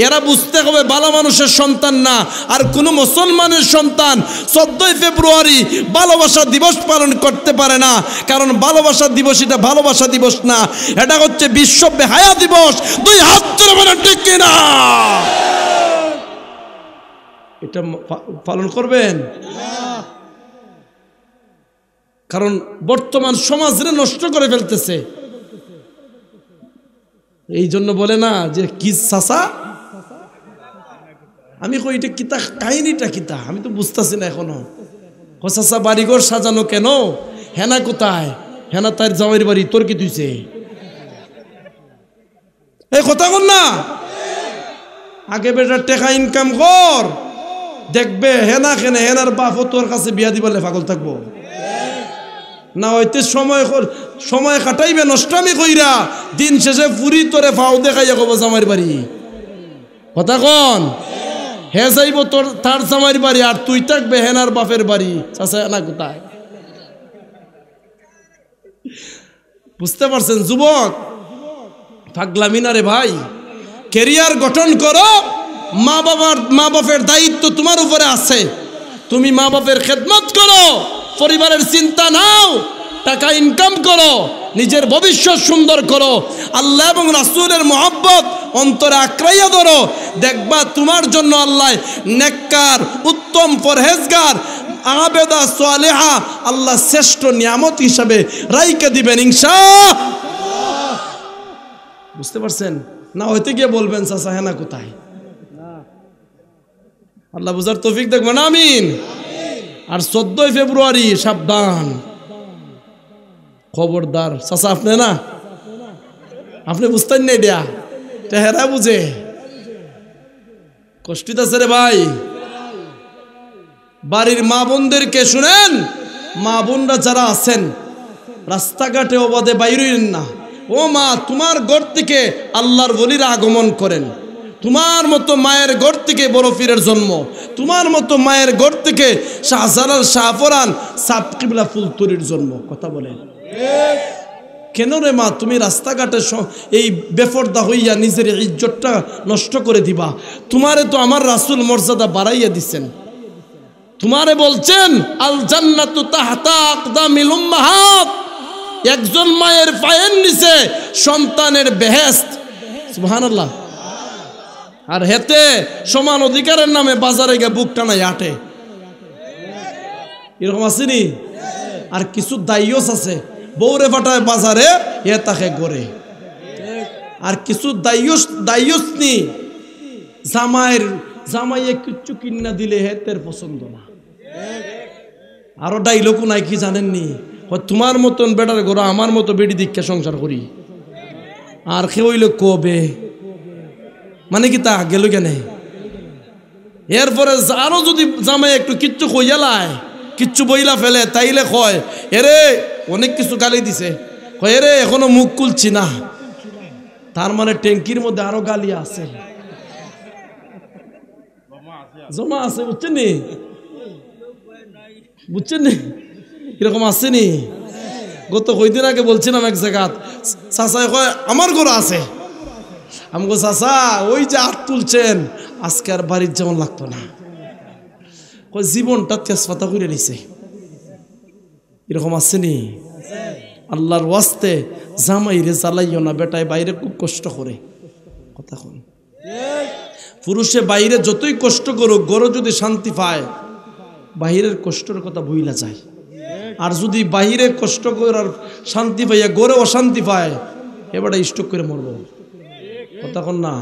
এরা বুঝতে হবে ভালো মানুষের সন্তান না, আর কোনো মুসলমানের সন্তান 14 ফেব্রুয়ারি ভালোবাসা দিবস পালন করতে পারে না। কারণ ভালোবাসা দিবস এটা ভালোবাসা দিবস না, এটা হচ্ছে বিশ্ব বেহায়া দিবস। দুই হাত ধরে বলেন ঠিক কিনা? এটা পালন করবেন? কারণ বর্তমান সমাজরে নষ্ট করে ফেলতেছে। এই জন্য বলে না যে কি চাচা, আমি কই এটা কিতা, কাহিনীটা কিতা আমি তো বুঝতেছি না এখনো। চাচা বাড়িঘর সাজানো কেন? হেনা কোথায়? হেনা তার জামাইয়ের বাড়ি, তোর কি তুইছে? এই কথা বল না, আগে বেটা টাকা ইনকাম কর, দেখবে হেনা কেনে হেনার বাপও তোর কাছে বিয়া দিবলে পাগল থাকবো না। হইতে সময় কাটাইবে নষ্টামি কইরা, দিন শেষে ফুরি তোরে ফাও দেখাইয়া কব জামাইয়ের বাড়ি। কথা কন? হে যাইব তোর তার জামাইয়ের বাড়ি, আর তুই থাকবে হেনার বাপের বাড়ি। চাচা হেনা কোথায়? বুঝতে পারছেন যুবক? পাগলামি না রে ভাই। ক্যারিয়ার গঠন করো, মা বাপের দায়িত্ব তোমার উপরে আছে। তুমি মা বাপের খেদমত করো, পরিবারের চিন্তা নাও, টাকা ইনকাম করো, নিজের ভবিষ্যৎ সুন্দর করো, আল্লাহ এবং রাসূলের মহব্বত অন্তরে আঁকড়াইয়া ধরো। দেখবা তোমার জন্য আল্লাহ নেককার, উত্তম পরহেজগার, আবেদা সালেহা আল্লাহ শ্রেষ্ঠ নিয়ামত হিসাবে রাইকা দিবেন ইনশাআল্লাহ। বুঝতে পারছেন? না হইতে গিয়ে বলবেন চাচা হেনা কোথায়? আল্লাহ বুঝার তৌফিক দেখবেন, আমিন। আর 14 ফেব্রুয়ারি সাবধান, খবরদার। চাচা আপনি না, আপনি বুঝতেন না, এটা টেহারা বুঝে কষ্টিত আছে রে ভাই। বাড়ির মা বোনদেরকে শুনেন, মা বোনরা যারা আছেন রাস্তাঘাটে অবাধে বাইরেন না। ও মা, তোমার ঘর থেকে আল্লাহর ওলিরা আগমন করেন, তোমার মতো মায়ের ঘর থেকে বড় পীরের জন্ম, তোমার মতো মায়ের ঘর থেকে শাহজালাল, শাহফরান, সাব কিবলা ফুলতুরির জন্ম। কথা বলেন কেন রে মা? তুমি রাস্তাঘাটে এই বেফরদা হইয়া নিজের ইজ্জতটা নষ্ট করে দিবা? তোমারে তো আমার রাসূল মর্যাদা বাড়াইয়া দিচ্ছেন। তোমারে বলছেন আল জান্নাতু তাহতা আকদামিল উম্মাহাত, একজন মায়ের পায়ের নিচে সন্তানের বেহেশত। সুবহানাল্লাহ। আর হেতে সমান অধিকারের নামে বাজারে গিয়ে বুক টানাই আটে, এরকম আসেনি? আর কিছু দায়ুস আছে, বউরে ফাটায় বাজারে, এ তাকে গড়ে। আর কিছু দায়ুস নি, জামাইয়ে কিচ্ছু কিনা দিলে হেতের পছন্দ না। আরো ডাইলগও নাই কি জানেননি? তোমার মতন বেটার ঘোরা আমার মতো বেড়ি দীক্ষা সংসার করি, আর কেউ হইলে কবে, মানে কি তা গেল কেন? এরপরে আরো যদি জামাই একটু কিচ্ছু কইয়ালায়, কিচ্ছু বইলা ফেলে, তাইলে কয় এরে অনেক কিছু গালি দিছে, কয় এরে এখনো মুখ খুলছি না। তার মানে ট্যাঙ্কির মধ্যে আরো গালি আছে, জমা আছে। বুঝছেন নি? বুঝছেন নি? এরকম আসেনি? গত কয়দিন আগে বলছিলাম এক জায়গা, চাচা কয় আমার ঘর আছে। আমি গো চাচা ওই যে হাত তুলছেন, আজকে আর বাড়ির যেমন লাগতো না, কয় জীবনটা তেজপাতা করে নিছে। এরকম আসেনি? আল্লাহর ওয়াস্তে জামাইরে জ্বালাইও না, বেটায় বাইরে খুব কষ্ট করে। কথা কোন? পুরুষে বাইরে যতই কষ্ট করুক, গরো যদি শান্তি পায়, বাহিরের কষ্টের কথা ভুইলা যায়। আর যদি বাহিরে কষ্ট করার শান্তি পাইয়া গড়ে অশান্তি পায়, এবারে স্টক করে মরব। কথা কোন না?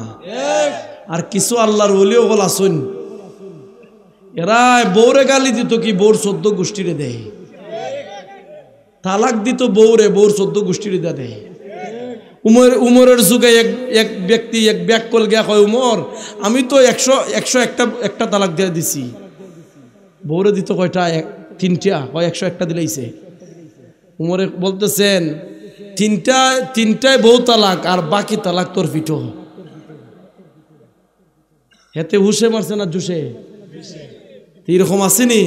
আর কিছু আল্লাহর ওলিও বল আসুন, এরা বউরে গালি দিত কি বউর 14 গোষ্ঠীরে দেয়। তালাক দিত বউরে, বউর 14 গোষ্ঠীর দা দেয়। উমরের যুগে এক ব্যক্তি এক ব্যাককল গিয়া কয়, উমর আমি তো 101টা তালাক দিয়ে দিছি। বউরে দিত কয়টা? 3টা। কয় 101টা দিলাইছে। উমরে বলতেছেন তিনটায় বউ তালাক, আর বাকি তালাক তোর পিঠো। হেতে হুসে মারছে না জুসে? এরকম আসেনি?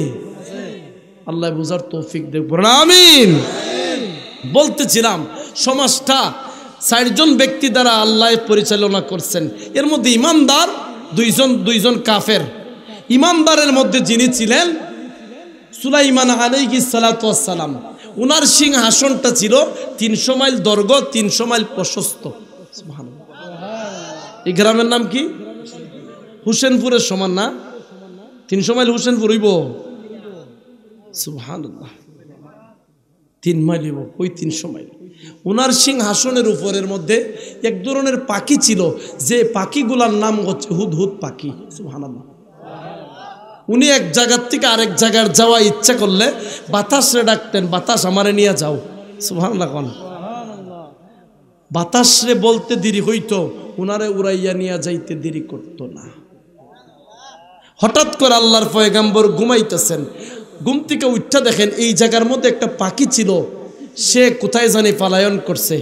আল্লাহ বুঝার তৌফিক দেব। আমিন। বলতেছিলাম সমাজটা 4 জন ব্যক্তি দ্বারা আল্লাহ পরিচালনা করছেন। এর মধ্যে ইমানদার দুইজন কাফের। ইমানদারের মধ্যে যিনি ছিলেন সুলাইমান আলাইহিস সালাতু ওয়াস সালাম, উনার সিংহাসনটা ছিল 300 মাইল দৈর্ঘ্য, 300 মাইল প্রশস্ত। সুবহানাল্লাহ। এই গ্রামের নাম কি? হুসেনপুরের সমান না? 300 মাইল হুসেনপুর হইব? সুবহানাল্লাহ। 3 মাইল হইব, ওই 300 মাইল। উনার সিংহাসনের উপরের মধ্যে এক ধরনের পাখি ছিল, যে পাখিগুলার নাম হচ্ছে হুদহুদ পাখি। সুবহানাল্লাহ। উনি এক জায়গার থেকে আরেক জায়গার যাওয়া ইচ্ছা করলে বাতাসরে ডাকতেন, বাতাস আমারে নিয়ে যাও। সুবহানাল্লাহ। বাতাসরে বলতে দেরি হইতো, উনারে উড়াইয়া নিয়ে যাইতে দেরি করতো না। হঠাৎ করে আল্লাহর পয়গাম্বর ঘুমাইতেছেন, ঘুম থেকে উঠা দেখেন এই জায়গার মধ্যে একটা পাখি ছিল, সে কোথায় জানি পলায়ন করছে।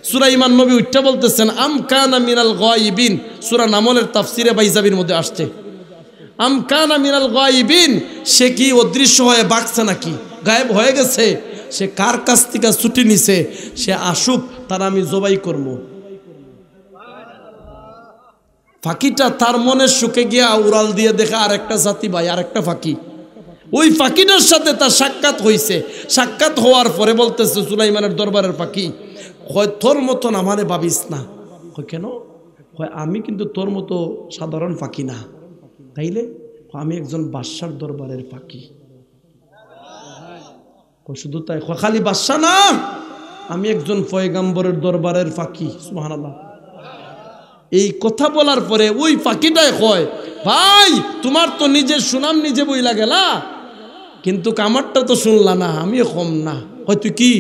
সুলাইমান নবী উঠা বলতেছেন, আম কানা মিনাল গায়িবিন। সূরা নামলের তাফসিরে বাইজাবির মধ্যে আসছে, আম কানা মিনাল গায়িবিন। সে কি অদৃশ্য হয়ে বাঁচছে নাকি, গায়েব হয়ে গেছে? সে কার কাছ থেকে ছুটি নিছে? সে আসুক, তার আমি জবাই করব। ফাঁকিটা তার মনের সুখে গিয়া উড়াল দিয়ে দেখে আরেকটা জাতি ভাই, আরেকটা ফাঁকি। ওই ফাঁকিটার সাথে তার সাক্ষাৎ হয়েছে। সাক্ষাৎ হওয়ার পরে বলতেছে সুলাইমানের দরবারের ফাঁকি, কয় তোর মতন আমারে ভাবিস না। কয় কেন? কয় আমি কিন্তু তোর মতো সাধারণ ফাঁকি না। তাইলে? আমি একজন বাদশার দরবারের ফাঁকি। কয় শুধু তাই? খালি বাদশা না, আমি একজন পয়গাম্বরের দরবারের ফাঁকি। সুবহানাল্লাহ। এই কথা বলার পরে ওই ফাঁকিটাই কয়, ভাই তোমার তো নিজের সুনাম নিজে বইলা গেলা, কিন্তু আমারটা তো শুনলা না, আমিও কম না। হয় তুই কি?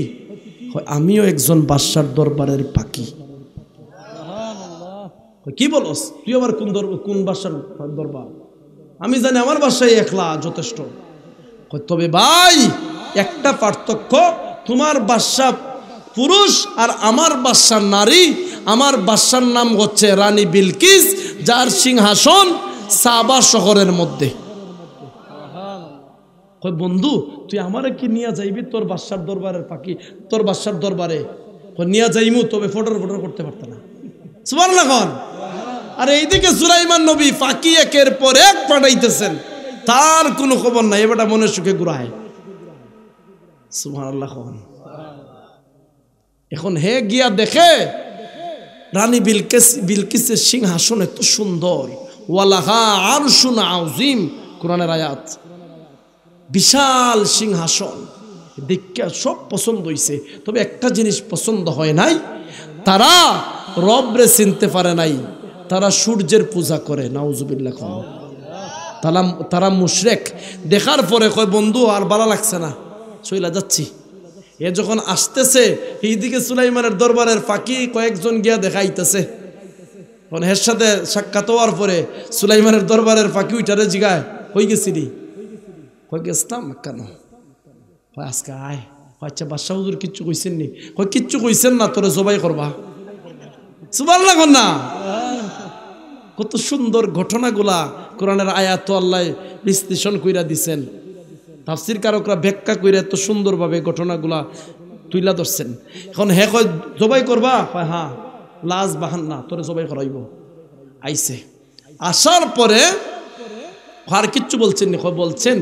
আমিও একজন বাদশার দরবারের পাখি। কি বলস তুই? আবার কোন বাদশার দরবার? আমি জানি আমার বাসায় একলা যথেষ্ট। তবে ভাই একটা পার্থক্য, তোমার বাদশা পুরুষ আর আমার বাদশার নারী। আমার বাদশার নাম হচ্ছে রানী বিলকিস, যার সিংহাসন সাবা শহরের মধ্যে। কই বন্ধু তুই আমারে কি নিয়ে যাইবি তোর বাদশার দরবারের পাখি, তোর বাদশার দরবারে? নিয়ে যাইমু, তবে ফটোর করতে পারত না। সুবহানাল্লাহ। আর এইদিকে সুলাইমান নবী ফাঁকি একের পর এক পাঠাইতেছেন, তার কোনো খবর নাই। এবারটা মনের সুখে ঘুরায়। সুবহানাল্লাহ। এখন হে গিয়া দেখে রানী বিলকিসের সিংহাসন এত সুন্দর, ওয়ালাহা আরশুন আযীম, কোরআনের আয়াত। বিশাল সিংহাসন দেখে সব পছন্দ হইছে, তবে একটা জিনিস পছন্দ হয় নাই, তারা রবরে চিনতে পারে নাই। তারা সূর্যের পূজা করে, নাউজুবিল্লাহ। তারা মুশরিক। দেখার পরে কয় বন্ধু আর ভালো লাগছে না, চইলা যাচ্ছি। এ যখন আসতেছে এইদিকে সুলাইমানের দরবারের ফাঁকি কয়েকজন গিয়া দেখাইতেছে। এর সাথে সাক্ষাৎ হওয়ার পরে সুলাইমানের দরবারের ফাঁকি উইটারে জিগায়, হয়ে গেছিলি? কই গেছিলাম। কেন? আজকে আয়। আচ্ছা বাদশাহ হুজুর কিচ্ছু কইছেন নি? কই কিচ্ছু কইছেন না, তোরে জবাই করবা। সুবহানাল্লাহ না? কত সুন্দর ঘটনাগুলা কোরআনের আয়াত আল্লাহ বিশ্লেষণ কইরা দিছেন। তাফসীর কারকরা ব্যাখ্যা কইরা এত সুন্দরভাবে ঘটনাগুলা তুইলা ধরছেন। এখন হে কয় জবাই করবা? কয় হ্যাঁ। লাজ বাহান না, তোরে জবাই করাইব। আইছে, আসার পরে আর কিচ্ছু বলছেন না। কয় বলছেন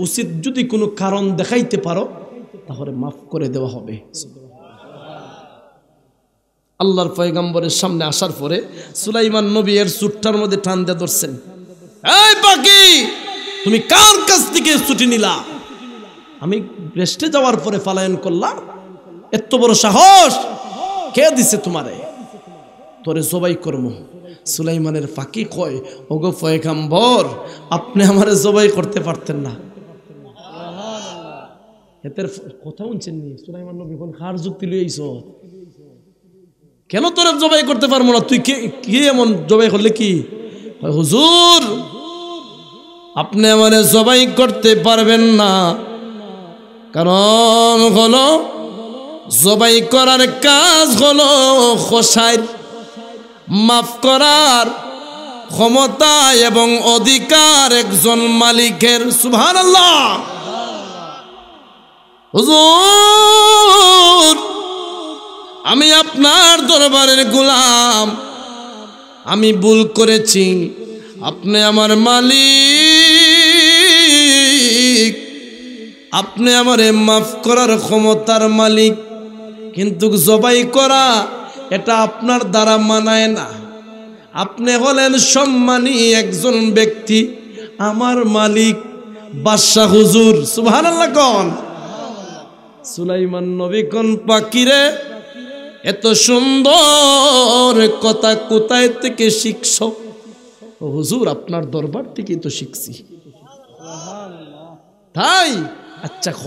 উচিত যদি কোনো কারণ দেখাইতে পারো তাহলে মাফ করে দেওয়া হবে। আল্লাহর পয়গম্বরের সামনে আসার পরে সুলাইমান নবী এর চুটটার মধ্যে টান দিয়ে ধরছেন, এই পাখি তুমি কার কাছ থেকে ছুটি নিলা? আমি রেস্টে যাওয়ার পরে পলায়ন করলাম? এত বড় সাহস কে দিছে তোমারে? তোরে জবাই করবো। সুলাইমানের পাখি কয়, ওগো পয়গম্বর আপনি আমারে জবাই করতে পারতেন না? এতের কথা শুনছেন নি? সুলাইমান নবী কোন খার যুক্তি লই আইছ? কেন তোরা জবাই করতে পারবো না? তুই কে এমন জবাই করলে কি? হুজুর আপনি আমারে জবাই করতে পারবেন না, কারণ হলো জবাই করার কাজ হলো খোসাইর, মাফ করার ক্ষমতা এবং অধিকার একজন মালিকের। সুবহানাল্লাহ। হুজুর আমি আপনার দরবারের গোলাম, আমি ভুল করেছি, আপনি আমার মালিক, আপনি আমারে মাফ করার ক্ষমতার মালিক, কিন্তু জবাই করা এটা আপনার দ্বারা মানায় না। আপনি হলেন সম্মানী একজন ব্যক্তি, আমার মালিক বাদশাহ হুজুর। সুবহানাল্লাহ কোন? সুলাইমান নবী কোন পাকিরে এত সুন্দর কথা কোথায় থেকে শিখছ? হুজুর আপনার দরবার থেকে তো শিখছি। তাই? আচ্ছা খ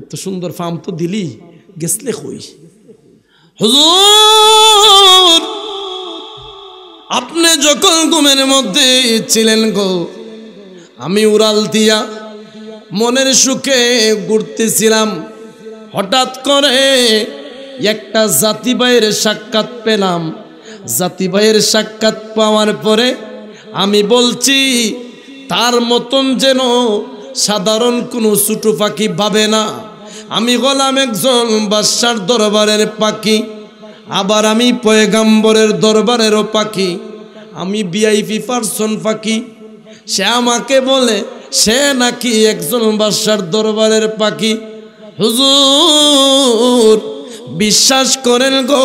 এত সুন্দর ফার্ম তো দিলি, গেছলে কই? হুজুর আপনি যখন ঘুমের মধ্যে ছিলেন গো, আমি উড়াল দিয়া মনের সুখে ঘুরতেছিলাম, হঠাৎ করে একটা জাতি ভাইয়ের সাক্ষাৎ পেলাম। জাতি ভাইয়ের সাক্ষাৎ পাওয়ার পরে আমি বলছি তার মতন যেন সাধারণ কোনো ছোট পাখি ভাবে না। আমি হলাম একজন বাদশার দরবারের পাখি, আবার আমি পয়গাম্বরের দরবারেরও পাখি, আমি ভিআইপি পার্সন পাখি। সে আমাকে বলে সে নাকি একজন বাদশার দরবারের পাখি। হুজুর বিশ্বাস করেন গো,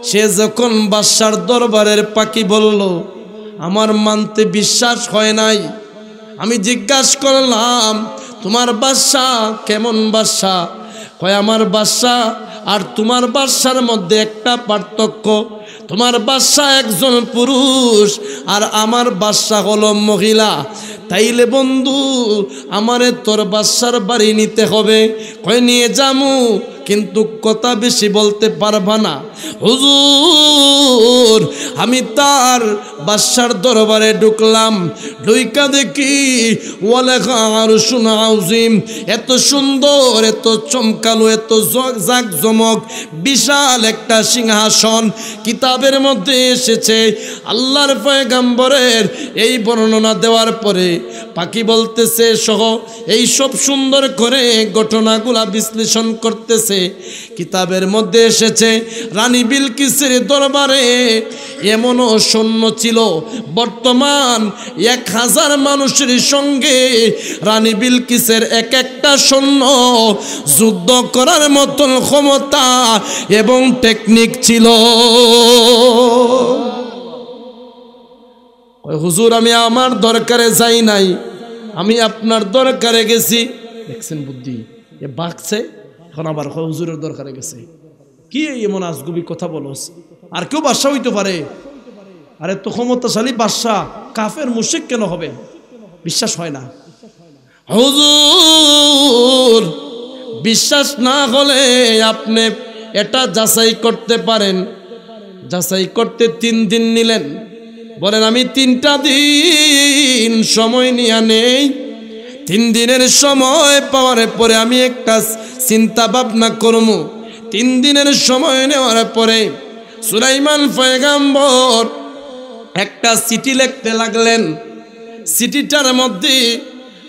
সে যখন বাদশার দরবারের পাখি বলল, আমার মানতে বিশ্বাস হয় নাই। আমি জিজ্ঞাসা করলাম তোমার বাদশা কেমন বাদশা? কয় আমার বাদশা আর তোমার বাদশার মধ্যে একটা পার্থক্য, তোমার বাদশা একজন পুরুষ আর আমার বাদশা হলো মহিলা। তাইলে বন্ধু আমারে তোর বাদশার বাড়ি নিতে হবে। কয় নিয়ে যামু, কিন্তু কথা বেশি বলতে পারবা না। হুজুর আমি তার বাদশার দরবারে ঢুকলাম, ঢুইকা দেখি ওয়ালাকা আরশুন আযীম, এত সুন্দর, এত চমকালো, এত জাকজমক বিশাল একটা সিংহাসন। কিতাবের মধ্যে এসেছে আল্লাহর পয়গম্বরের এই বর্ণনা দেওয়ার পরে পাখি বলতেছে সহ এই সব সুন্দর করে ঘটনাগুলা বিশ্লেষণ করতেছে। কিতাবের মধ্যে এসেছে রানী বিলকিসের দরবারে এমনও সৈন্য ছিল, বর্তমান 1000 মানুষের সঙ্গে রানী বিলকিসের এক একটা সৈন্য যুদ্ধ করার মতন ক্ষমতা এবং টেকনিক ছিল। হুজুর আমি আমার দরকারে যাই নাই, আমি আপনার দরকারে গেছি। দেখছেন বুদ্ধি এ বাঘছে, এখন আবার হুজুরের দরকারে গেছে। কি এমন আজগুবি কথা বলস? আর কেউ বাদশা হইতে পারে? আরে তো ক্ষমতাশালী বাদশা কাফের মুশরিক কেন হবে? বিশ্বাস হয় না। হুজুর বিশ্বাস না হলে আপনি এটা যাচাই করতে পারেন। যাচাই করতে 3 দিন নিলেন। বলেন আমি 3টা দিন সময় নিয়ে নেই। 3 দিনের সময় পাওয়ার পরে আমি একটা চিন্তা ভাবনা করব। 3 দিনের সময় নেওয়ার পরে সুলাইমান পয়গম্বর একটা চিঠি লিখতে লাগলেন। চিঠিটার মধ্যে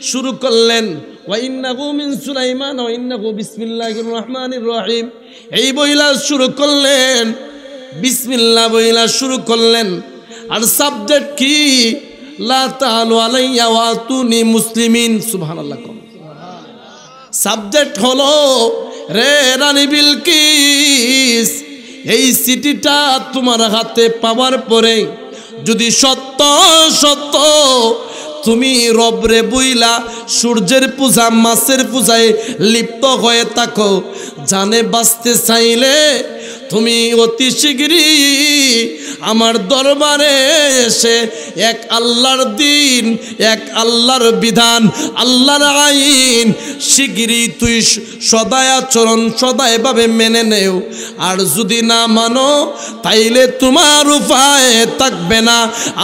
শুরু করলেন ওয়া ইন্নাহু মিন সুলাইমান ওয়া ইন্নাহু বিসমিল্লাহির রহমানির রহিম। এই বইলা শুরু করলেন, বিসমিল্লাহ বইলা শুরু করলেন। আর সাবজেক্ট কি? লা তাআলু আলাইয়া ওয়া আতুনি মুসলিমিন। সুবহানাল্লাহ। সাবজেক্ট হলো রে রানী বিলকিস, এই চিঠিটা তোমার হাতে পাওয়ার পরে যদি সত্য সত্য তুমি রবরে বইলা সূর্যের পূজা মাছের পূজায় লিপ্ত হয়ে থাকো, জানে বাঁচতে চাইলে তুমি অতি শীঘ্রই আমার দরবারে এসে এক আল্লাহর দিন, এক আল্লাহর বিধান, আল্লাহর আইন শীঘ্রই তুই সদায় আচরণ সদায় ভাবে মেনে নেও। আর যদি না মানো তাইলে তোমার উপায় থাকবে না।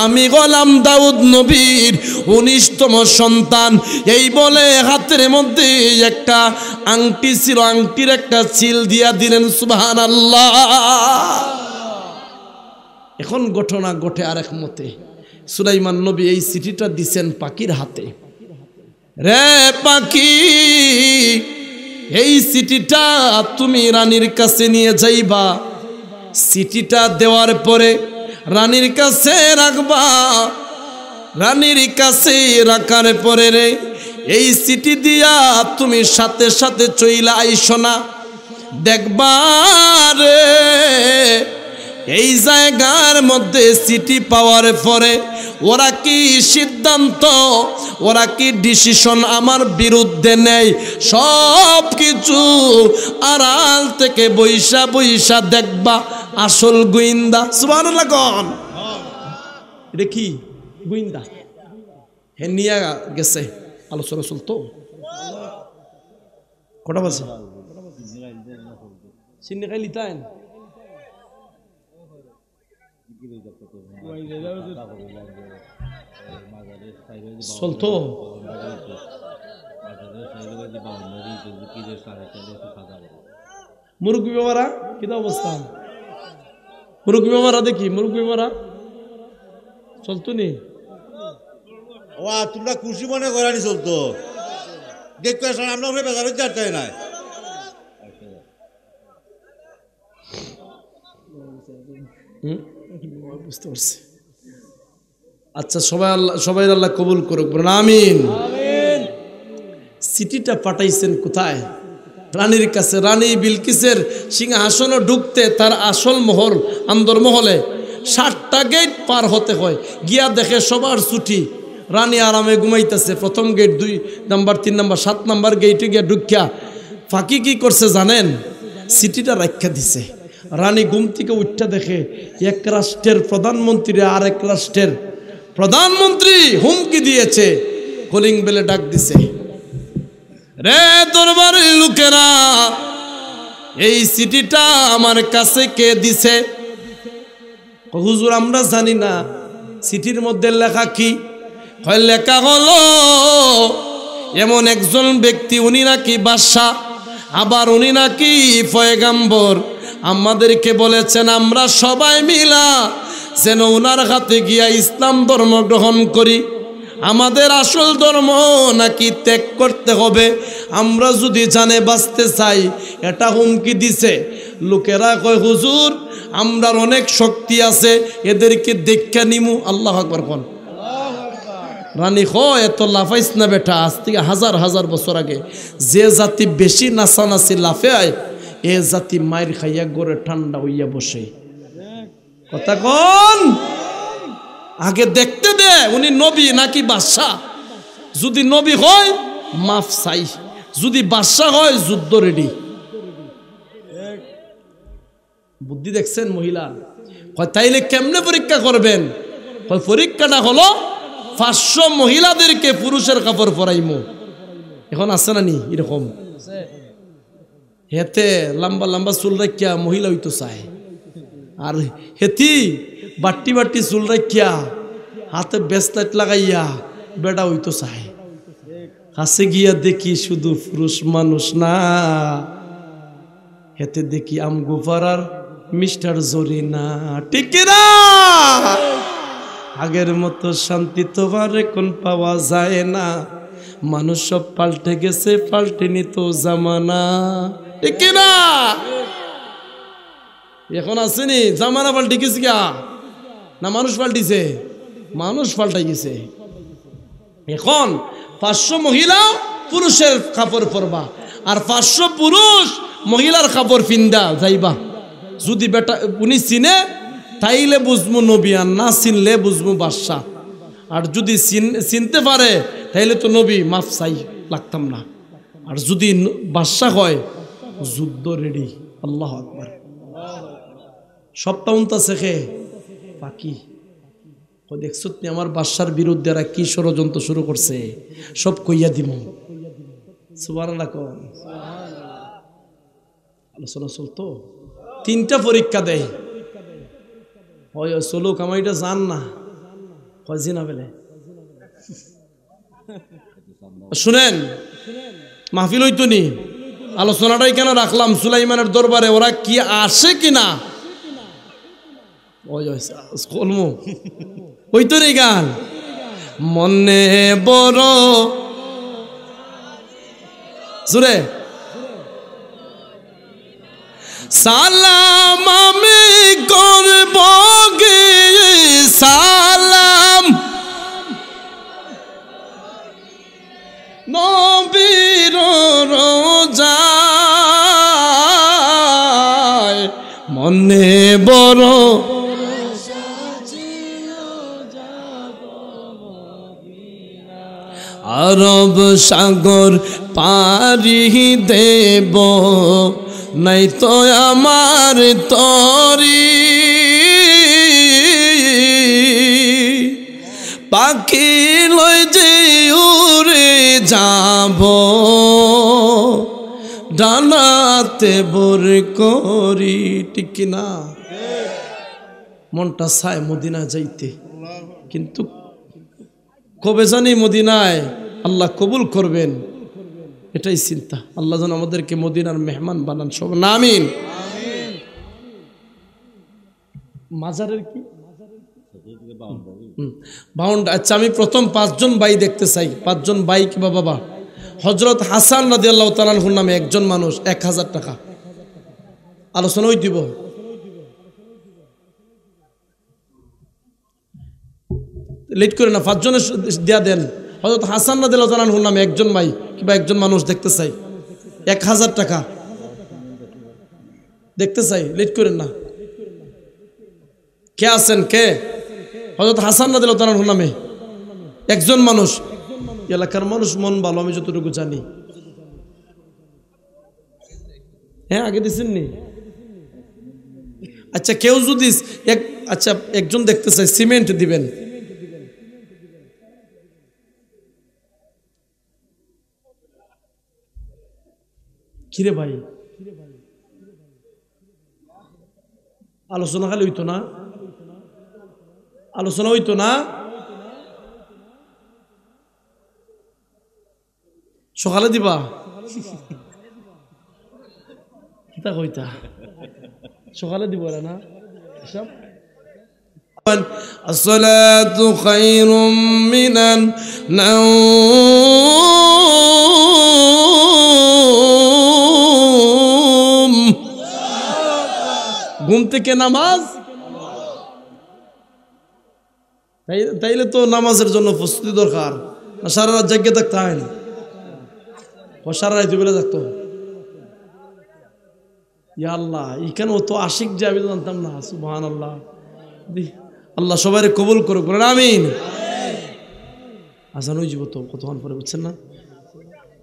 আমি গোলাম দাউদ নবীর 19তম সন্তান। এই বলে হাতের মধ্যে একটা আংটি ছিল, আংটির একটা চিল দিয়া দিলেন। সুবহানাল্লাহ। এখন ঘটনা ঘটে আরেক মতে। সুলাইমান নবী এই চিঠিটা দিছেন পাখির হাতে। রে পাখি, এই চিঠিটা তুমি রানীর কাছে নিয়ে যাইবা। চিঠিটা দেওয়ার পরে রানীর কাছে রাখবা। রানীর কাছে রাখার পরে রে এই চিঠি দিয়া তুমি সাথে সাথে চইলা আইসো না। দেখবা রে এই জায়গার মধ্যে চিঠি পাওয়ার পরে ওরা কি সিদ্ধান্ত, ওরা কি ডিসিশন আমার বিরুদ্ধে নেয়, সব কিছু আড়াল থেকে বইসা বইসা দেখবা। আসল গোয়েন্দা। সুবহানাল্লাহ। কোন এটা কি গোয়েন্দা? হে নিয়ে গেছে। আলোচনা চলতো কটা বাজে? চিন্নি খাই লিতাইন চলতো। মুরগি বাবারা কিনা অবস্থা? মুরগি বাবারা দেখি, মুরগি বাবারা চলতো নি? তোমরা খুশি মনে করানি চলতো। দেখতে আমরা বেজার যাতে নাই। বুঝতে পারছি। আচ্ছা, সবাই আল্লাহ কবুল করুক, আমিন। চিঠিটা পাঠাইছেন কোথায়? রানীর কাছে। রানী বিলকিসের সিংহাসনে ঢুকতে তার আসল মহল আন্দরমহলে 7টা গেট পার হতে হয়। গিয়া দেখে সবার ছুটি, রানী আরামে ঘুমাইতেছে। প্রথম গেট, 2 নাম্বার, 3 নাম্বার, 7 নাম্বার গেটে গিয়া ঢুকিয়া ফাঁকি কি করছে জানেন? চিঠিটা রাখা দিছে। রানী ঘুম থেকে উঠতে দেখে এক রাষ্ট্রের প্রধানমন্ত্রী আর এক রাষ্ট্রের প্রধানমন্ত্রী হুমকি দিয়েছে, কলিং বেলে ডাক দিছে। রে দরবারের লোকেরা, এই চিঠিটা আমার কাছে কে দিছে? হুজুর আমরা জানি না। চিঠির মধ্যে লেখা কি? লেখা হলো এমন একজন ব্যক্তি, উনি নাকি বাদশাহ, আবার উনি নাকি পয়গাম্বর। আমাদেরকে বলেছেন আমরা সবাই মিলা যেন ওনার হাতে গিয়া ইসলাম ধর্ম গ্রহণ করি। আমাদের আসল ধর্ম নাকি ত্যাগ করতে হবে, আমরা যদি জানে বাঁচতে চাই। এটা হুমকি দিছে। লোকেরা কয় হুজুর আমরার অনেক শক্তি আছে, এদেরকে দেখা নিমু। আল্লাহু আকবার। কোন রানী হয় এত লাফাইস না বেটা। আজ থেকে হাজার হাজার বছর আগে যে জাতি বেশি নাচানাচি লাফায়, এ জাতি মায়ের খাইয়া গড়ে ঠান্ডা হইয়া বসে। কথা কোন? আগে দেখতে দে উনি নবী নাকি বাদশাহ। যদি নবী হয় মাফ চাই, যদি বাদশাহ হয় যুদ্ধ রেডি। বুদ্ধি দেখছেন মহিলা? তাইলে কেমনে পরীক্ষা করবেন? পরীক্ষাটা হলো 500 মহিলাদেরকে পুরুষের কাপড় পরাইমু। এখন আছে না নি এরকম? হেতে লম্বা লম্বা চুল রাখিয়া মহিলা হইতো চায়, আর হেতি বাট্টি বাট্টি চুল রাখিয়া হাতে বেস্তাট লাগাইয়া বেড়া হইতো চায়। কাছে গিয়া দেখি শুধু পুরুষ মানুষ না, হেতে দেখি আমগো পাড়ার মিস্টার জরিনা। ঠিক না? আগের মতো শান্তি তো আর এখন পাওয়া যায় না। মানুষ সব পাল্টে গেছে, পাল্টেনি তো জামানা। ঠিক না? এখন আসেনি জামানা পাল্টে গেছে গা না মানুষ পাল্টিছে? মানুষ পাল্টাই গেছে। এখন 500 মহিলা পুরুষের কাপড় পরবা, আর 500 পুরুষ মহিলার কাপড় পিন্দা যাইবা। যদি বেটা উনি চিনে তাইলে বুঝবো নবী, আর না চিনলে বুঝবো বাদশাহ। আর যদি চিনতে পারে তাইলে তো নবী, মাফ চাই লাগতাম না। আর যদি বাদশাহ হয় যুদ্ধ রেডি। আল্লাহু আকবার। সবটা উনতাছে খে পাখি। দেখছ তুমি আমার বাসার বিরুদ্ধে এরা কি ষড়যন্ত্র শুরু করছে, সব কইয়া দিব। সুবহানাল্লাহ কোন। আলোচনা চলতো, 3টা পরীক্ষা দেয়। হয় চলুক, আমার এটা জান না কয় জিনা বেলে। শুনেন, মাহফিল হইতো নি, আলোচনাটাই কেন রাখলাম সুলাইমানের দরবারে ওরা কি আসে কিনা হইতো নি গান। মনে বড় জুড়ে সালাম আমি করব গে সালাম নবীর রোজায়, মনে বড় আরব সাগর পারি দেব নাই তো আমার তরি, পাখি লই যে উড়ে যাব ডানাতে বোর করি। ঠিক কিনা? মনটা চায় মদিনা যাইতে, কিন্তু কবে জানি মদিনায় আল্লাহ কবুল করবেন, এটাই চিন্তা। আল্লাহ যেন আমাদেরকে মদিনার মেহমান বানান সব, না আমিন। মাজারের কি বাউন্ড? আচ্ছা, আমি প্রথম 5 জন ভাই দেখতে চাই। 5 জন ভাই কিবা বাবা? হযরত হাসান রাদিয়াল্লাহু তাআলা আনহুর নামে একজন মানুষ 1000 টাকা। আলোচনা ওই দিব। লেট করে না, 5 জনের দেয়া দেন। হযরত হাসান রাদিয়াল্লাহু তাআলা আনহুর নামে একজন ভাই কিবা একজন মানুষ দেখতে চাই, 1000 টাকা দেখতে চাই। লেট করেন না। কে আছেন? কে? হযরত হাসান রাদিয়াল্লাহু তাআলা আনহুর নামে একজন মানুষ। এলাকার মানুষ মন ভালো, আমি যতটুকু জানি। হ্যাঁ, আগে দিছেন নি? আচ্ছা, কেউ যদি আচ্ছা একজন দেখতে চাই, সিমেন্ট দিবেন। কিরে ভাই, আলোচনা খালি হইতো না? আলোচনা হইতো না? সকালে দিবা? কিতা কইতা? সকালে দিব না সব। আসসালাতু খায়রুম মিনান নাওম। ঘুম থেকে নামাজ, তাইলে তো নামাজের জন্য প্রস্তুতি দরকার। সারা রাত জাগিয়ে থাকতে হয় না, সারা রাত বেলা থাকতো। ইয়া আল্লাহ, এখানে ও তো আশিক যে আমি তো জানতাম না। সুবহানাল্লাহ। আল্লাহ সবাই কবুল করুক, বলেন আমিন। আজান হয়ে যাব তো কতক্ষণ পরে, বুঝছেন না?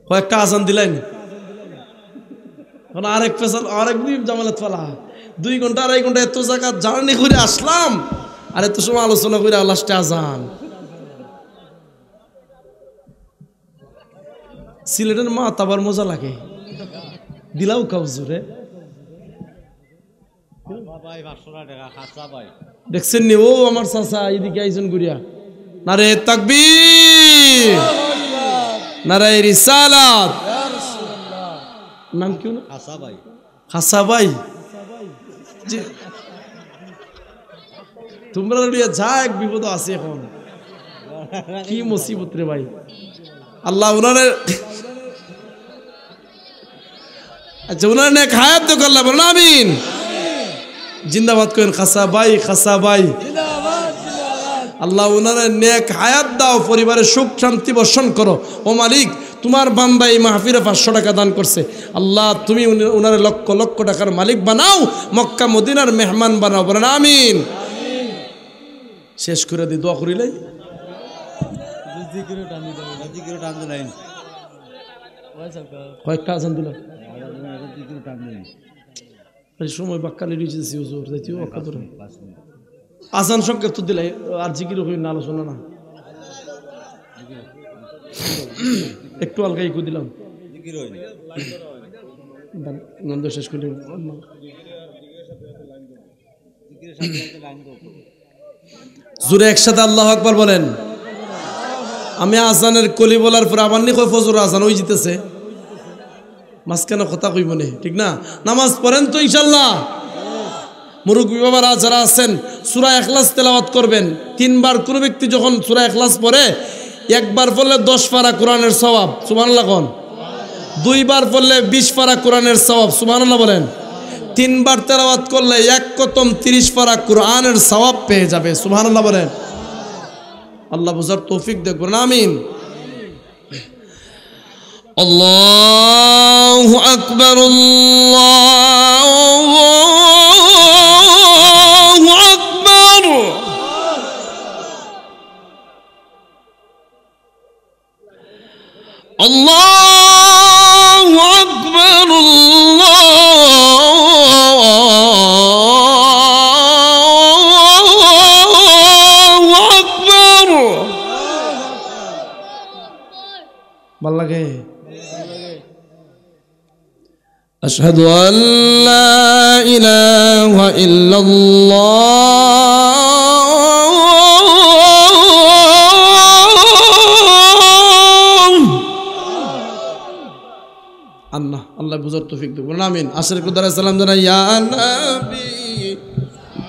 কয়েকটা আজান দিলেন, আরেক ফেসাল আরেক দিন জামালাত ফালা। 2 ঘন্টা 2.5 ঘন্টা এত জায়গা জার্নি করে আসলাম, আর এত সময় আলোচনা করে লাস্টে আজান। সিলেটের মা তাবার মজা লাগে, দিলাও কাউজুরে। দেখছেন নি? ও আমার চাচা এদিকে আইজন গুড়িয়া। নারে তাকবীর, নারে রিসালাত। নাম কি? হাসা ভাই। তোমরা যা এক বিপদ আছে এখন, কি মুসিবত রে ভাই। আল্লাহ উনারে, আচ্ছা উনার নেক হায়াত তো করলাম, বলেন আমিন। জিন্দাবাদ করেন খাসা ভাই, খাসা ভাই। আল্লাহ উনারে নেক হায়াত দাও, পরিবারে সুখ শান্তি বর্ষণ করো। ও মালিক, তোমার বান্দা এই মাহফিলে 500 টাকা দান করছে, আল্লাহ তুমি উনারে লক্ষ লক্ষ টাকার মালিক বানাও, মক্কা মদিনার মেহমান বানাও, বলেন আমিন। শেষ করে দি দোয়া করিলাই। কয়েকটা আছেন দিল। এই সময় বাক্কালি রিচেছি হুজুর যাইতেও বাক্কা ধরে আজান সংক্ষেপ তো দিলাই আর জিকির হই না আলোচনা না একটু হালকা ইকু দিলাম নন্দ শেষ করে জোরে একসাথে আল্লাহু আকবার বলেন। আমি আজানের কলি বলার পর আমার নি কই ফজর আজান ওই জিতেছে মাঝখানে কথা কইব নে ঠিক না নামাজ পড়েন তো ইনশাআল্লাহ মুরব্বী বাবারা যারা আছেন সূরা ইখলাস তেলাওয়াত করবেন 3 বার কোন ব্যক্তি যখন সূরা ইখলাস পড়ে একবার পড়লে 10 পারা কোরআনের সওয়াব সুবহানাল্লাহ কোন 2 বার পড়লে 20 পারা কোরআনের সওয়াব সুবহানাল্লাহ বলেন 3 বার তেলাওয়াত করলে এক কতম 30 পারা কোরআনের সওয়াব পেয়ে যাবে সুবহানাল্লাহ বলেন। আল্লাহ বুঝার তৌফিক দেন বলেন আমিন। আল্লাহু আকবার আল্লাহু আকবার আল্লাহু আকবার আল্লাহু আকবার ভাল লাগে أشهد أن لا إله إلا الله الله بزرگ توفيق دو آمين. أشهد أن لا إله إلا الله يا نبي